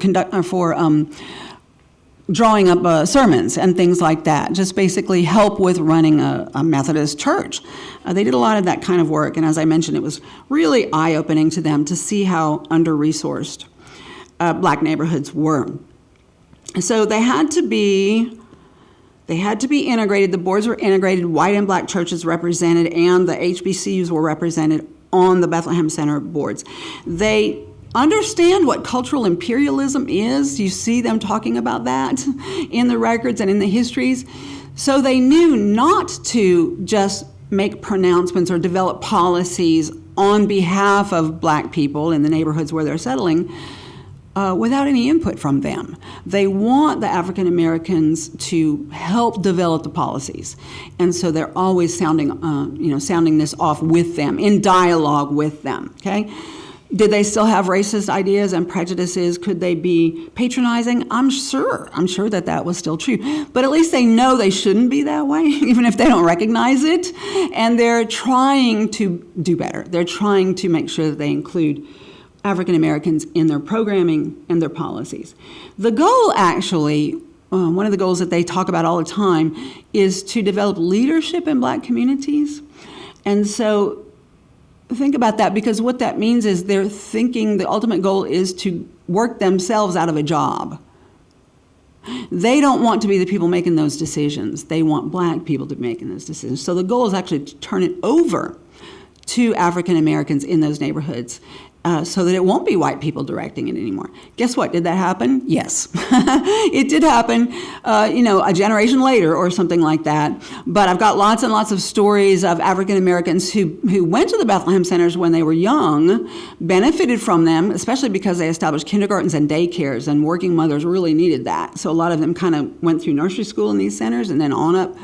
S2: drawing up sermons and things like that, just basically help with running a Methodist church. They did a lot of that kind of work, and as I mentioned, it was really eye-opening to them to see how under-resourced black neighborhoods were. So they had to be integrated. The boards were integrated, white and black churches represented, and the HBCUs were represented on the Bethlehem Center boards. They understand what cultural imperialism is. You see them talking about that in the records and in the histories. So they knew not to just make pronouncements or develop policies on behalf of black people in the neighborhoods where they're settling without any input from them. They want the African Americans to help develop the policies. And so they're always sounding this off with them, in dialogue with them, okay? Did they still have racist ideas and prejudices? Could they be patronizing? I'm sure that was still true. But at least they know they shouldn't be that way, even if they don't recognize it. And they're trying to do better. They're trying to make sure that they include African Americans in their programming and their policies. The goal, actually, one of the goals that they talk about all the time is to develop leadership in black communities. And so think about that, because what that means is they're thinking the ultimate goal is to work themselves out of a job. They don't want to be the people making those decisions. They want black people to be making those decisions. So the goal is actually to turn it over to African Americans in those neighborhoods so that it won't be white people directing it anymore. Guess what? Did that happen? Yes. It did happen, a generation later or something like that. But I've got lots and lots of stories of African Americans who went to the Bethlehem Centers when they were young, benefited from them, especially because they established kindergartens and daycares, and working mothers really needed that. So a lot of them kind of went through nursery school in these centers and then on up,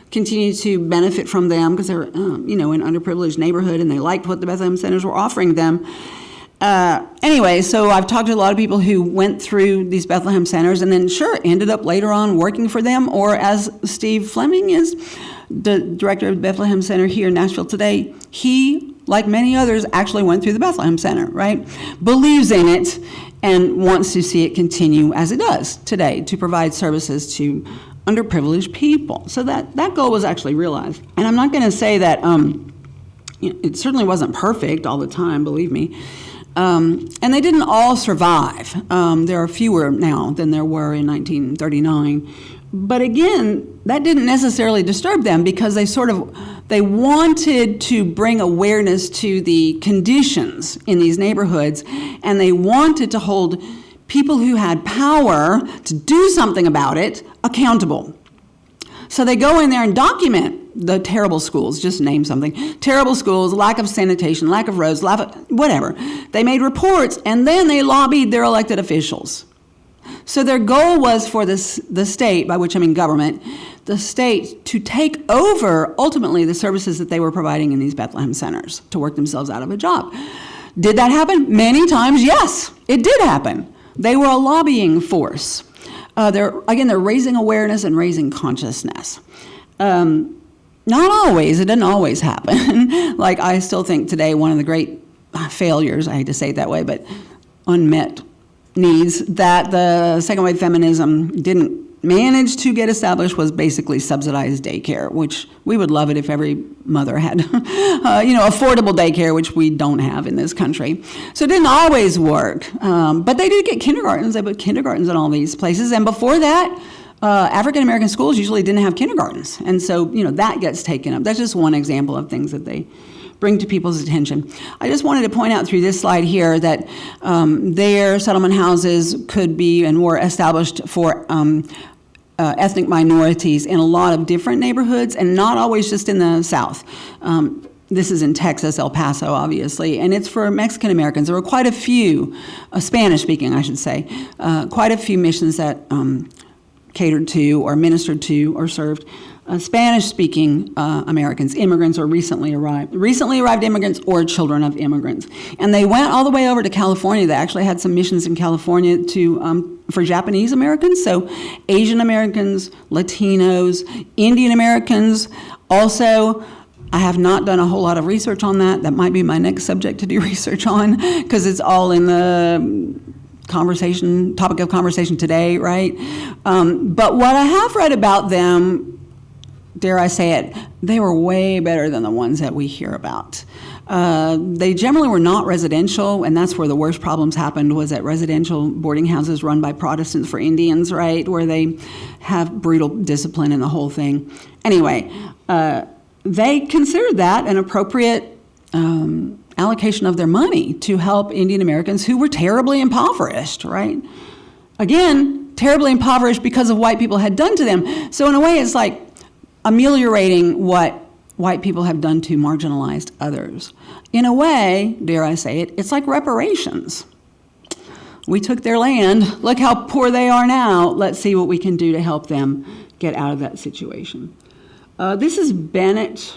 S2: continued to benefit from them because they were, in an underprivileged neighborhood, and they liked what the Bethlehem Centers were offering them. Anyway, so I've talked to a lot of people who went through these Bethlehem Centers and then ended up later on working for them, or as Steve Fleming is, the director of the Bethlehem Center here in Nashville today, he, like many others, actually went through the Bethlehem Center, right? Believes in it and wants to see it continue as it does today, to provide services to underprivileged people. So that goal was actually realized. And I'm not going to say that it certainly wasn't perfect all the time, believe me. And they didn't all survive. There are fewer now than there were in 1939. But again, that didn't necessarily disturb them, because they wanted to bring awareness to the conditions in these neighborhoods, and they wanted to hold people who had power to do something about it accountable. So they go in there and document the terrible schools, just name something. Terrible schools, lack of sanitation, lack of roads, whatever. They made reports, and then they lobbied their elected officials. So their goal was for the state, by which I mean government, the state to take over, ultimately, the services that they were providing in these Bethlehem Centers to work themselves out of a job. Did that happen? Many times, yes, it did happen. They were a lobbying force. They're raising awareness and raising consciousness. Not always. It doesn't always happen. Like, I still think today one of the great failures, I hate to say it that way, but unmet needs that the second wave feminism didn't manage to get established was basically subsidized daycare, which we would love it if every mother had, affordable daycare, which we don't have in this country. So it didn't always work. But they did get kindergartens. They put kindergartens in all these places. And before that, African-American schools usually didn't have kindergartens. And so, that gets taken up. That's just one example of things that they bring to people's attention. I just wanted to point out through this slide here that their settlement houses could be and were established for ethnic minorities in a lot of different neighborhoods, and not always just in the South. This is in Texas, El Paso, obviously, and it's for Mexican Americans. There were quite a few, Spanish-speaking, I should say, quite a few missions that catered to or ministered to or served Spanish-speaking Americans, immigrants or recently arrived immigrants or children of immigrants. And they went all the way over to California. They actually had some missions in California for Japanese Americans, so Asian Americans, Latinos, Indian Americans. Also, I have not done a whole lot of research on that. That might be my next subject to do research on, because it's all in the topic of conversation today, right? But what I have read about them, dare I say it, they were way better than the ones that we hear about. They generally were not residential, and that's where the worst problems happened, was at residential boarding houses run by Protestants for Indians, right, where they have brutal discipline and the whole thing. Anyway, they considered that an appropriate allocation of their money to help Indian Americans who were terribly impoverished, right? Again, terribly impoverished because of what white people had done to them. So in a way, it's like ameliorating what white people have done to marginalized others. In a way, dare I say it, it's like reparations. We took their land. Look how poor they are now. Let's see what we can do to help them get out of that situation. This is Bennett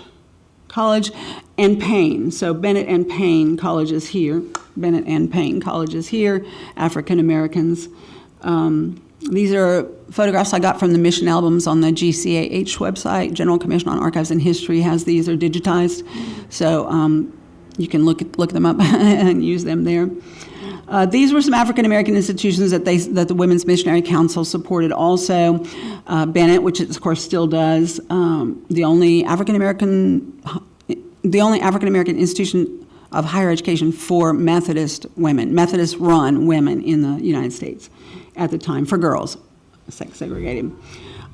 S2: College and Payne. So Bennett and Payne College is here. Bennett and Payne College is here. African Americans. These are photographs I got from the mission albums on the GCAH website. General Commission on Archives and History has these. They're digitized. So you can look them up and use them there. These were some African American institutions that the Women's Missionary Council supported also. Bennett, which it of course still does, the only African American institution of higher education for Methodist women, Methodist-run women in the United States at the time, for girls, sex segregated.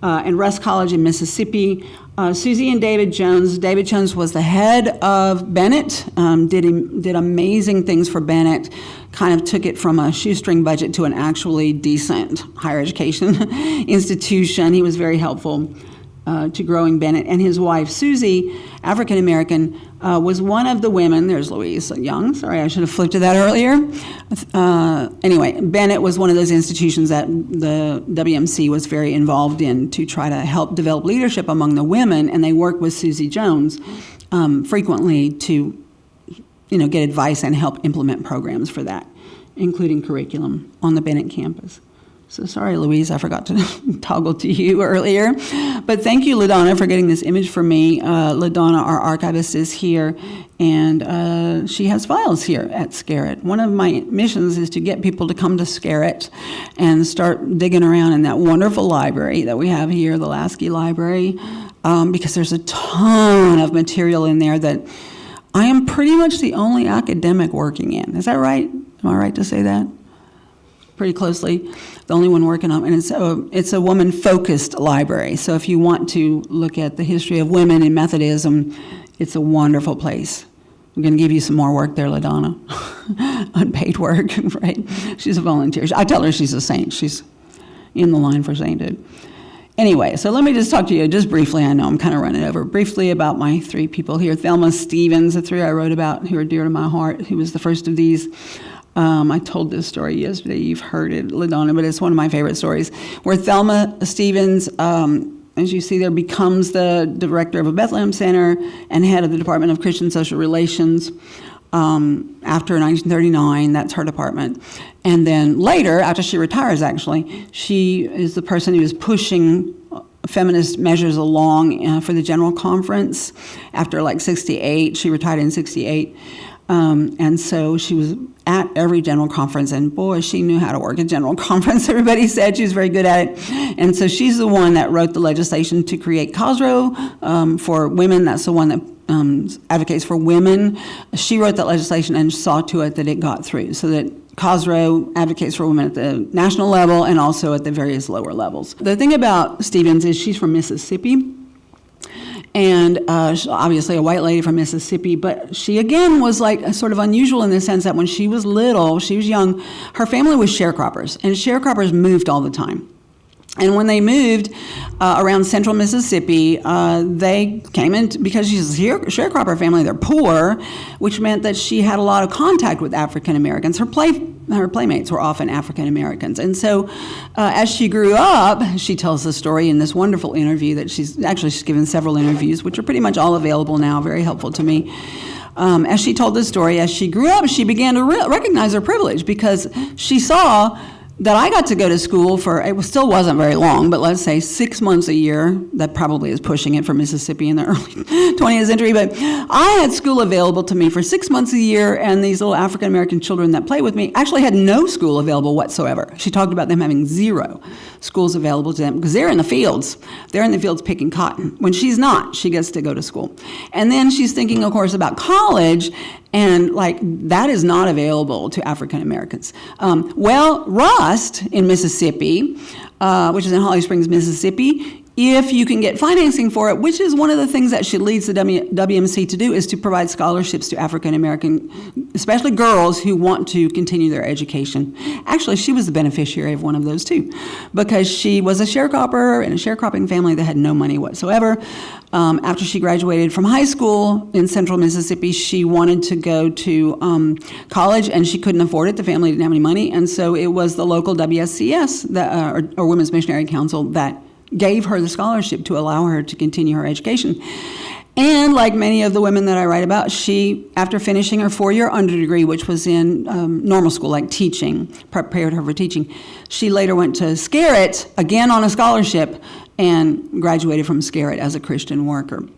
S2: And Russ College in Mississippi. Susie and David Jones. David Jones was the head of Bennett, did amazing things for Bennett, kind of took it from a shoestring budget to an actually decent higher education institution. He was very helpful to growing Bennett. And his wife, Susie, African American, was one of the women. There's Louise Young. Sorry, I should have flipped to that earlier. Anyway, Bennett was one of those institutions that the WMC was very involved in to try to help develop leadership among the women, and they worked with Susie Jones frequently to get advice and help implement programs for that, including curriculum on the Bennett campus. So sorry, Louise, I forgot to toggle to you earlier. But thank you, LaDonna, for getting this image for me. LaDonna, our archivist, is here, and she has files here at Scarritt. One of my missions is to get people to come to Scarritt and start digging around in that wonderful library that we have here, the Lasky Library, because there's a ton of material in there that I am pretty much the only academic working in. Is that right? Am I right to say that? Pretty closely, the only one working on, and it's a woman-focused library. So if you want to look at the history of women in Methodism, it's a wonderful place. I'm going to give you some more work there, LaDonna. Unpaid work, right? She's a volunteer. I tell her she's a saint. She's in the line for sainthood. Anyway, so let me just talk to you just briefly. I know I'm kind of running over. Briefly about my three people here. Thelma Stevens, the three I wrote about who are dear to my heart, who was the first of these. I told this story yesterday. You've heard it, LaDonna, but it's one of my favorite stories, where Thelma Stevens, as you see there, becomes the director of a Bethlehem Center and head of the Department of Christian Social Relations after 1939. That's her department. And then later, after she retires, actually, she is the person who is pushing feminist measures along for the General Conference after like 68. She retired in 68. And so she was at every General Conference, and boy, she knew how to work a General Conference. Everybody said she was very good at it. And so she's the one that wrote the legislation to create COSRO for women. That's the one that advocates for women. She wrote that legislation and saw to it that it got through, so that COSRO advocates for women at the national level and also at the various lower levels. The thing about Stevens is she's from Mississippi, and she's obviously a white lady from Mississippi, but she again was like sort of unusual in the sense that when she was little, she was young, her family was sharecroppers, and sharecroppers moved all the time. And when they moved around central Mississippi, they came in, because she's a sharecropper family, they're poor, which meant that she had a lot of contact with African Americans. Her playmates were often African Americans. And so as she grew up, she tells the story in this wonderful interview that she's given several interviews, which are pretty much all available now, very helpful to me. As she told this story, as she grew up, she began to recognize her privilege, because she saw that I got to go to school for, it still wasn't very long, but let's say 6 months a year. That probably is pushing it for Mississippi in the early 20th century, but I had school available to me for 6 months a year, and these little African-American children that play with me actually had no school available whatsoever. She talked about them having 0 schools available to them, because they're in the fields. They're in the fields picking cotton. When she's not, she gets to go to school. And then she's thinking, of course, about college, and like that is not available to African Americans. Rust in Mississippi, which is in Holly Springs, Mississippi, if you can get financing for it, which is one of the things that she leads the WMC to do, is to provide scholarships to African American, especially girls who want to continue their education. Actually, she was the beneficiary of one of those too, because she was a sharecropper in a sharecropping family that had no money whatsoever. After she graduated from high school in central Mississippi, she wanted to go to college, and she couldn't afford it. The family didn't have any money, and so it was the local WSCS, or Women's Missionary Council, that gave her the scholarship to allow her to continue her education. And like many of the women that I write about, she, after finishing her 4-year underdegree, which was in normal school, like teaching, prepared her for teaching, she later went to Scarritt, again on a scholarship, and graduated from Scarritt as a Christian worker.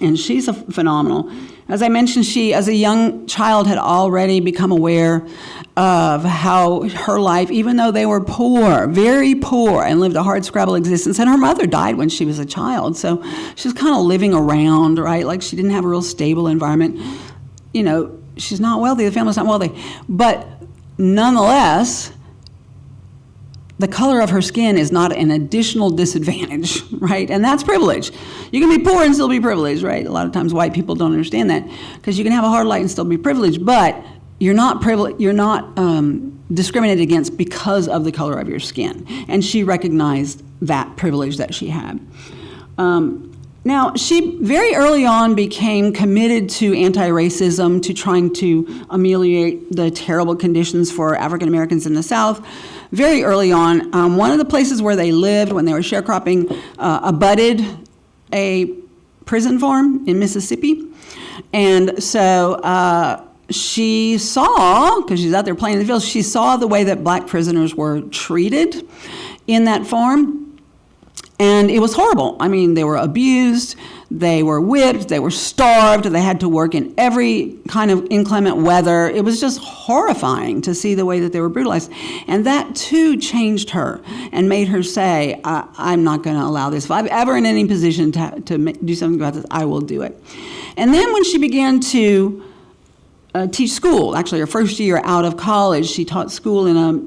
S2: And she's a phenomenal. As I mentioned, she, as a young child, had already become aware of how her life, even though they were poor, very poor, and lived a hardscrabble existence, and her mother died when she was a child, so she was kind of living around, right? Like, she didn't have a real stable environment. You know, she's not wealthy, the family's not wealthy. But nonetheless, the color of her skin is not an additional disadvantage, right? And that's privilege. You can be poor and still be privileged, right? A lot of times white people don't understand that, because you can have a hard life and still be privileged, but you're not discriminated against because of the color of your skin. And she recognized that privilege that she had. Now, she very early on became committed to anti-racism, to trying to ameliorate the terrible conditions for African Americans in the South. Very early on, one of the places where they lived when they were sharecropping abutted a prison farm in Mississippi. And so she saw, because she's out there playing in the fields, she saw the way that black prisoners were treated in that farm. And it was horrible. I mean, they were abused, they were whipped, they were starved, they had to work in every kind of inclement weather. It was just horrifying to see the way that they were brutalized. And that too changed her and made her say, I'm not going to allow this. If I'm ever in any position to do something about this, I will do it. And then when she began to teach school, actually her first year out of college, she taught school in a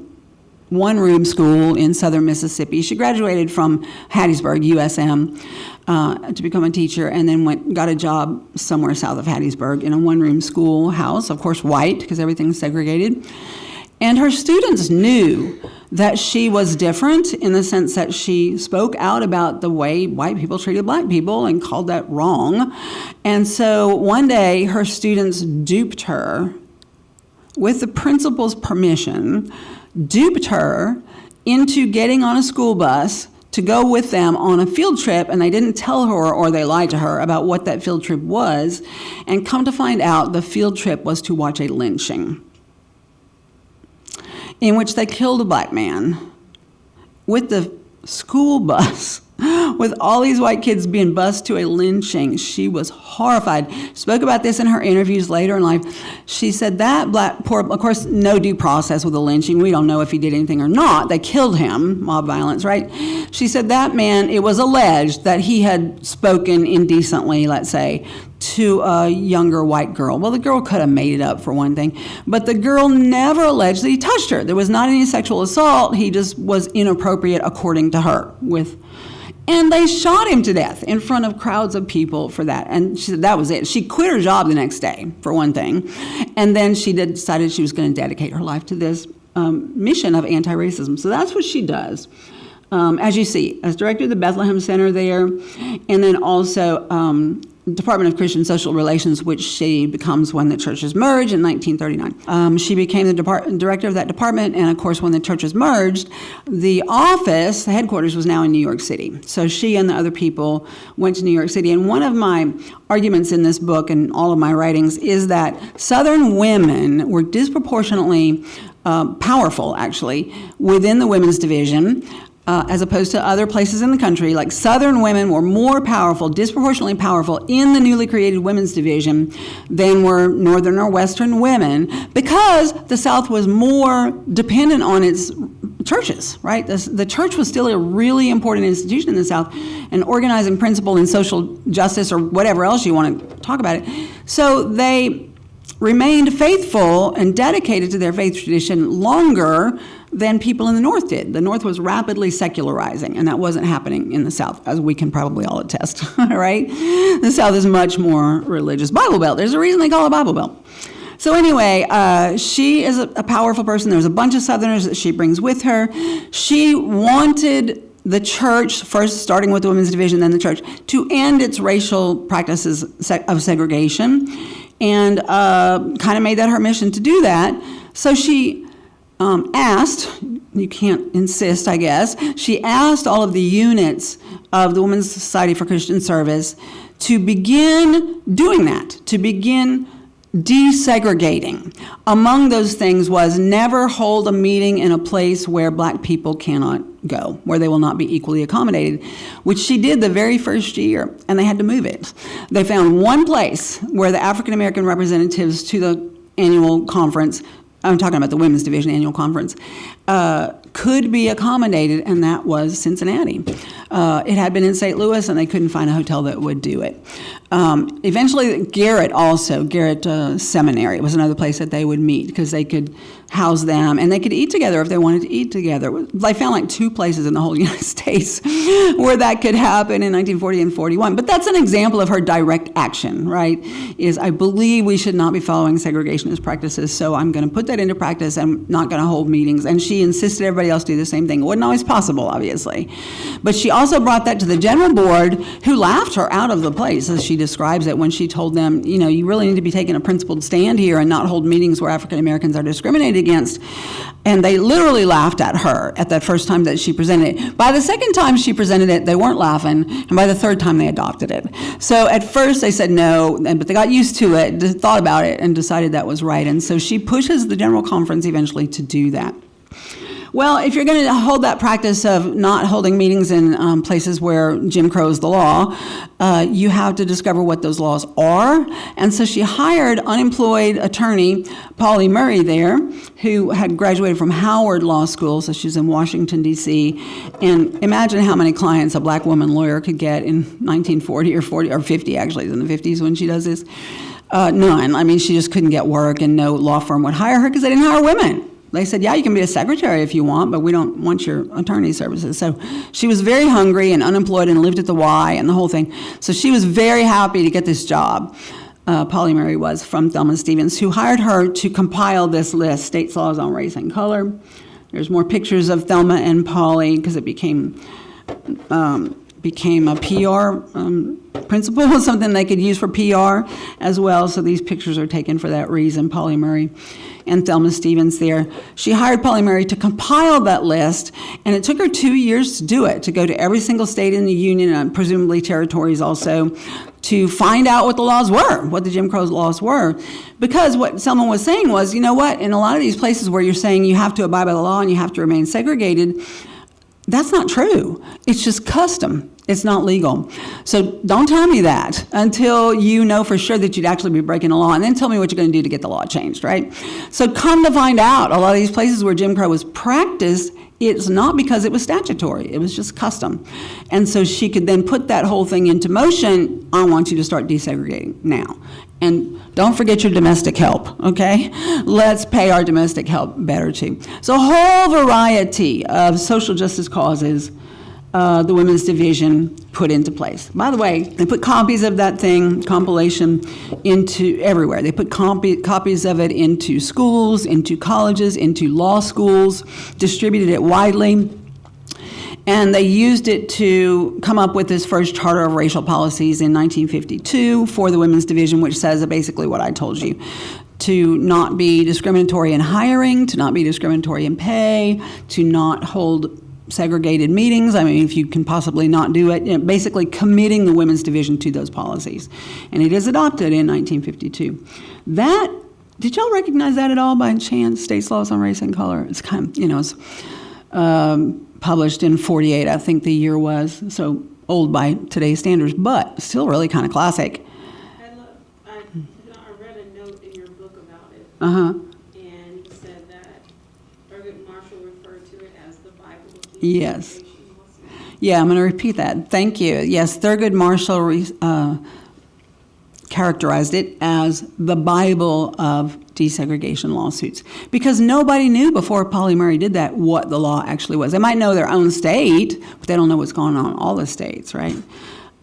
S2: one-room school in southern Mississippi. She graduated from Hattiesburg, USM, to become a teacher, and then got a job somewhere south of Hattiesburg in a one-room schoolhouse, of course white, because everything's segregated. And her students knew that she was different in the sense that she spoke out about the way white people treated black people and called that wrong. And so one day her students duped her, with the principal's permission, duped her into getting on a school bus to go with them on a field trip, and they didn't tell her, or they lied to her about what that field trip was, and come to find out the field trip was to watch a lynching in which they killed a black man with the school bus with all these white kids being bused to a lynching. She was horrified. Spoke about this in her interviews later in life. She said that of course, no due process with the lynching. We don't know if he did anything or not. They killed him, mob violence, right? She said that man, it was alleged that he had spoken indecently, let's say, to a younger white girl. Well, the girl could have made it up for one thing, but the girl never alleged that he touched her. There was not any sexual assault. He just was inappropriate according to her and they shot him to death in front of crowds of people for that. And she said that was it. She quit her job the next day, for one thing. And then she decided she was going to dedicate her life to this mission of anti-racism. So that's what she does. As you see, as director of the Bethlehem Center there, and then also Department of Christian Social Relations, which she becomes when the churches merged in 1939. She became the director of that department, and of course, when the churches merged, the office, the headquarters, was now in New York City. So she and the other people went to New York City, and one of my arguments in this book and all of my writings is that Southern women were disproportionately powerful, actually, within the women's division, as opposed to other places in the country. Like Southern women were more powerful, disproportionately powerful in the newly created women's division than were Northern or Western women, because the South was more dependent on its churches, right? The church was still a really important institution in the South, an organizing principle in social justice or whatever else you want to talk about it. So they remained faithful and dedicated to their faith tradition longer than people in the North did. The North was rapidly secularizing, and that wasn't happening in the South, as we can probably all attest, right? The South is much more religious. Bible Belt, there's a reason they call it Bible Belt. So anyway, she is a powerful person. There's a bunch of Southerners that she brings with her. She wanted the church, first starting with the women's division, then the church, to end its racial practices of segregation, and kind of made that her mission to do that. So she asked, you can't insist, I guess, she asked all of the units of the Women's Society for Christian Service to begin doing that, to begin desegregating. Among those things was never hold a meeting in a place where black people cannot go, where they will not be equally accommodated, which she did the very first year, and they had to move it. They found one place where the African American representatives to the annual conference, I'm talking about the Women's Division annual conference, could be accommodated, and that was Cincinnati. It had been in St. Louis, and they couldn't find a hotel that would do it. Eventually, Garrett Seminary was another place that they would meet, because they could house them, and they could eat together if they wanted to eat together. They found like 2 places in the whole United States where that could happen in 1940 and 41. But that's an example of her direct action, right? Is I believe we should not be following segregationist practices, so I'm going to put that into practice. I'm not going to hold meetings. And she insisted everybody else do the same thing. It wasn't always possible, obviously. But she also brought that to the general board, who laughed her out of the place, as she describes it, when she told them, you know, you really need to be taking a principled stand here and not hold meetings where African Americans are discriminated against. And they literally laughed at her at that first time that she presented it. By the second time she presented it, they weren't laughing, and by the third time they adopted it. So at first they said no, but they got used to it, thought about it, and decided that was right. And so she pushes the general conference eventually to do that. Well, if you're going to hold that practice of not holding meetings in places where Jim Crow is the law, you have to discover what those laws are. And so she hired unemployed attorney Polly Murray there, who had graduated from Howard Law School, so she's in Washington, D.C. And imagine how many clients a black woman lawyer could get in 1940 or 40 or 50, actually, in the 50s when she does this. None. I mean, she just couldn't get work, and no law firm would hire her because they didn't hire women. They said, yeah, you can be a secretary if you want, but we don't want your attorney services. So she was very hungry and unemployed and lived at the Y and the whole thing. So she was very happy to get this job. Polly Murray was, from Thelma Stevens, who hired her to compile this list, State's Laws on Race and Color. There's more pictures of Thelma and Polly, because it became a PR principle, something they could use for PR as well. So these pictures are taken for that reason, Polly Murray and Thelma Stevens there. She hired Polly Murray to compile that list, and it took her 2 years to do it, to go to every single state in the Union, and presumably territories also, to find out what the laws were, what the Jim Crow laws were. Because what someone was saying was, you know what, in a lot of these places where you're saying you have to abide by the law and you have to remain segregated, That's not true. It's just custom. It's not legal. So don't tell me that until you know for sure that you'd actually be breaking the law, and then tell me what you're going to do to get the law changed, right? So come to find out, a lot of these places where Jim Crow was practiced, it's not because it was statutory. It was just custom. And so she could then put that whole thing into motion. I want you to start desegregating now. And don't forget your domestic help, okay? Let's pay our domestic help better too. So a whole variety of social justice causes the Women's Division put into place. By the way, they put copies of that compilation, into everywhere. They put copies of it into schools, into colleges, into law schools, distributed it widely. And they used it to come up with this first charter of racial policies in 1952 for the Women's Division, which says basically what I told you. To not be discriminatory in hiring, to not be discriminatory in pay, to not hold segregated meetings. I mean, if you can possibly not do it, basically committing the Women's Division to those policies. And it is adopted in 1952. Did y'all recognize that at all by chance? State's Laws on Race and Color. It's kind of, it's published in 48, I think the year was. So old by today's standards, but still really kind of classic.
S1: I read a note in your book about it.
S2: Uh-huh.
S1: And said that Thurgood Marshall referred to it as the Bible of
S2: Yes.
S1: desegregation.
S2: Yeah, I'm going to repeat that. Thank you. Yes, Thurgood Marshall characterized it as the Bible of desegregation lawsuits, because nobody knew before Polly Murray did that what the law actually was. They might know their own state, but they don't know what's going on in all the states, right?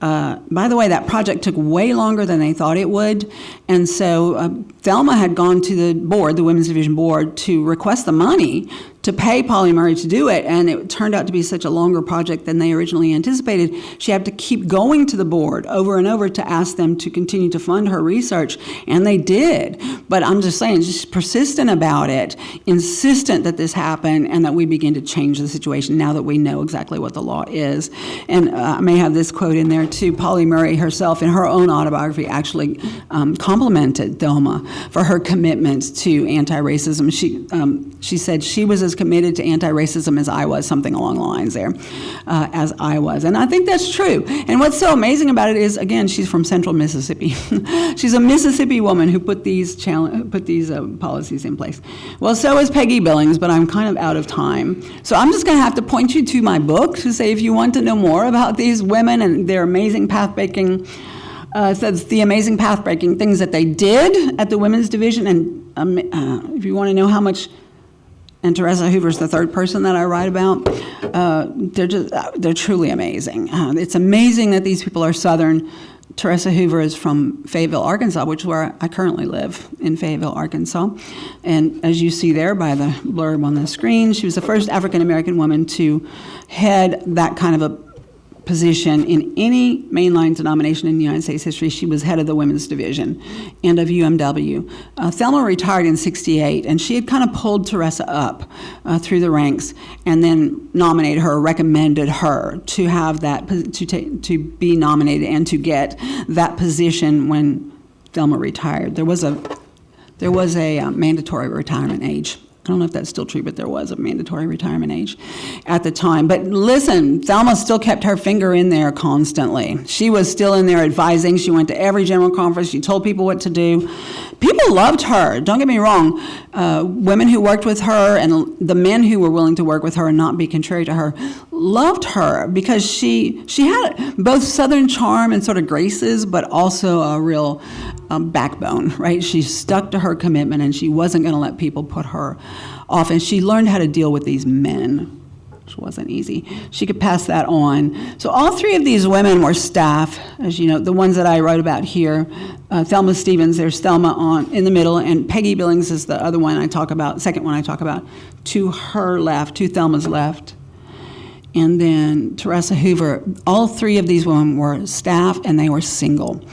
S2: By the way, that project took way longer than they thought it would, and so Thelma had gone to the board, the Women's Division board, to request the money to pay Polly Murray to do it, and it turned out to be such a longer project than they originally anticipated. She had to keep going to the board over and over to ask them to continue to fund her research, and they did. But I'm just saying, just persistent about it, insistent that this happen, and that we begin to change the situation now that we know exactly what the law is. And I may have this quote in there too. Polly Murray herself, in her own autobiography, actually complimented Thelma for her commitment to anti-racism. She said she was as committed to anti-racism as I was, something along the lines there, as I was. And I think that's true. And what's so amazing about it is, again, she's from central Mississippi. She's a Mississippi woman who put these policies in place. Well, so is Peggy Billings, but I'm kind of out of time. So I'm just going to have to point you to my book to say if you want to know more about these women and their amazing path-breaking says the amazing path-breaking things that they did at the Women's Division. And if you want to know how much, and Theresa Hoover's the third person that I write about, they're truly amazing. It's amazing that these people are Southern. Theresa Hoover is from Fayetteville, Arkansas, which is where I currently live, in Fayetteville, Arkansas. And as you see there by the blurb on the screen, she was the first African-American woman to head that kind of a position in any mainline denomination in United States history. She was head of the Women's Division and of UMW. Thelma retired in 68, and she had kind of pulled Theresa up through the ranks and then nominated her, recommended her to have that, to be nominated and to get that position when Thelma retired. There was a mandatory retirement age. I don't know if that's still true, but there was a mandatory retirement age at the time. But listen, Thelma still kept her finger in there constantly. She was still in there advising. She went to every general conference. She told people what to do. People loved her. Don't get me wrong. Women who worked with her and the men who were willing to work with her and not be contrary to her loved her because she had both Southern charm and sort of graces, but also a real backbone, right? She stuck to her commitment, and she wasn't going to let people put her off. And she learned how to deal with these men, which wasn't easy. She could pass that on. So all three of these women were staff, as you know, the ones that I wrote about here. Thelma Stevens, there's Thelma in the middle, and Peggy Billings is the other one I talk about, second one I talk about, to her left, to Thelma's left. And then Theresa Hoover. All three of these women were staff, and they were single.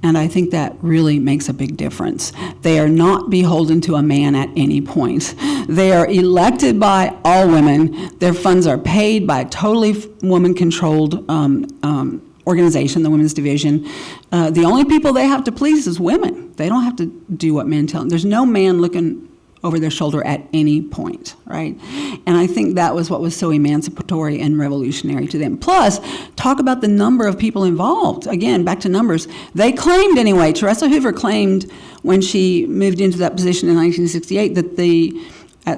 S2: And I think that really makes a big difference. They are not beholden to a man at any point. They are elected by all women. Their funds are paid by a totally woman-controlled organization, the Women's Division. The only people they have to please is women. They don't have to do what men tell them. There's no man looking over their shoulder at any point, right? And I think that was what was so emancipatory and revolutionary to them. Plus, talk about the number of people involved. Again, back to numbers. They claimed anyway, Theresa Hoover claimed when she moved into that position in 1968 that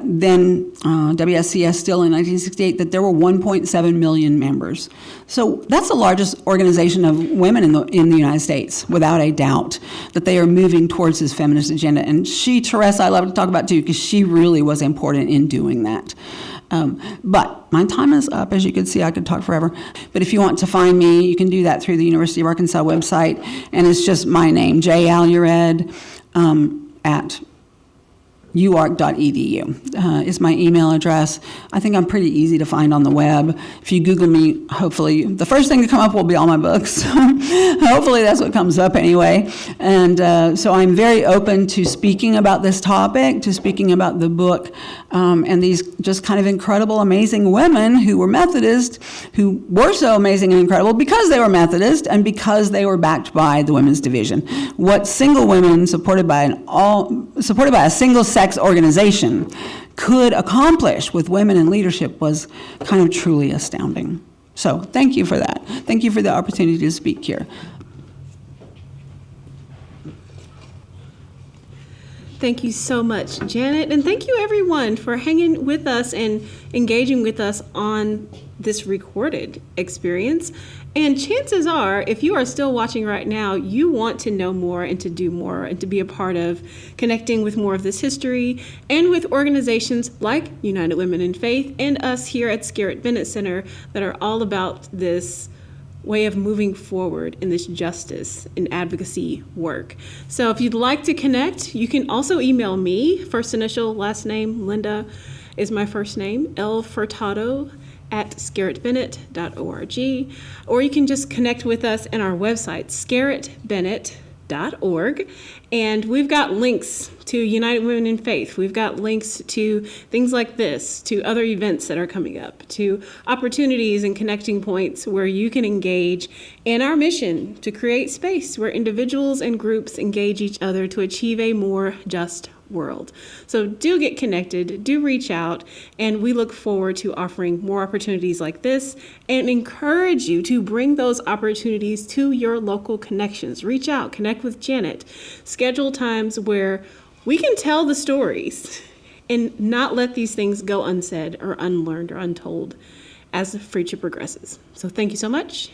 S2: then WSCS still in 1968, that there were 1.7 million members. So that's the largest organization of women in the United States, without a doubt, that they are moving towards this feminist agenda. And Theresa, I love to talk about too, because she really was important in doing that. But my time is up. As you can see, I could talk forever. But if you want to find me, you can do that through the University of Arkansas website. And it's just my name, J. Allured, at uark.edu is my email address. I think I'm pretty easy to find on the web. If you Google me, hopefully the first thing to come up will be all my books. Hopefully that's what comes up anyway. And so I'm very open to speaking about this topic, to speaking about the book, and these just kind of incredible, amazing women who were Methodist, who were so amazing and incredible because they were Methodist and because they were backed by the Women's Division. What single women supported by a single sex organization could accomplish with women in leadership was kind of truly astounding. So thank you for that. Thank you for the opportunity to speak here.
S1: Thank you so much, Janet. And thank you, everyone, for hanging with us and engaging with us on this recorded experience. And chances are, if you are still watching right now, you want to know more and to do more and to be a part of connecting with more of this history and with organizations like United Women in Faith and us here at Scarritt Bennett Center that are all about this way of moving forward in this justice and advocacy work. So if you'd like to connect, you can also email me. First initial, last name, Linda is my first name, Furtado @scarrittbennett.org, or you can just connect with us in our website, scarrittbennett.org, and we've got links to United Women in Faith. We've got links to things like this, to other events that are coming up, to opportunities and connecting points where you can engage in our mission to create space where individuals and groups engage each other to achieve a more just world. So do get connected, do reach out, and we look forward to offering more opportunities like this and encourage you to bring those opportunities to your local connections. Reach out, connect with Janet, schedule times where we can tell the stories and not let these things go unsaid or unlearned or untold as the future progresses. So thank you so much.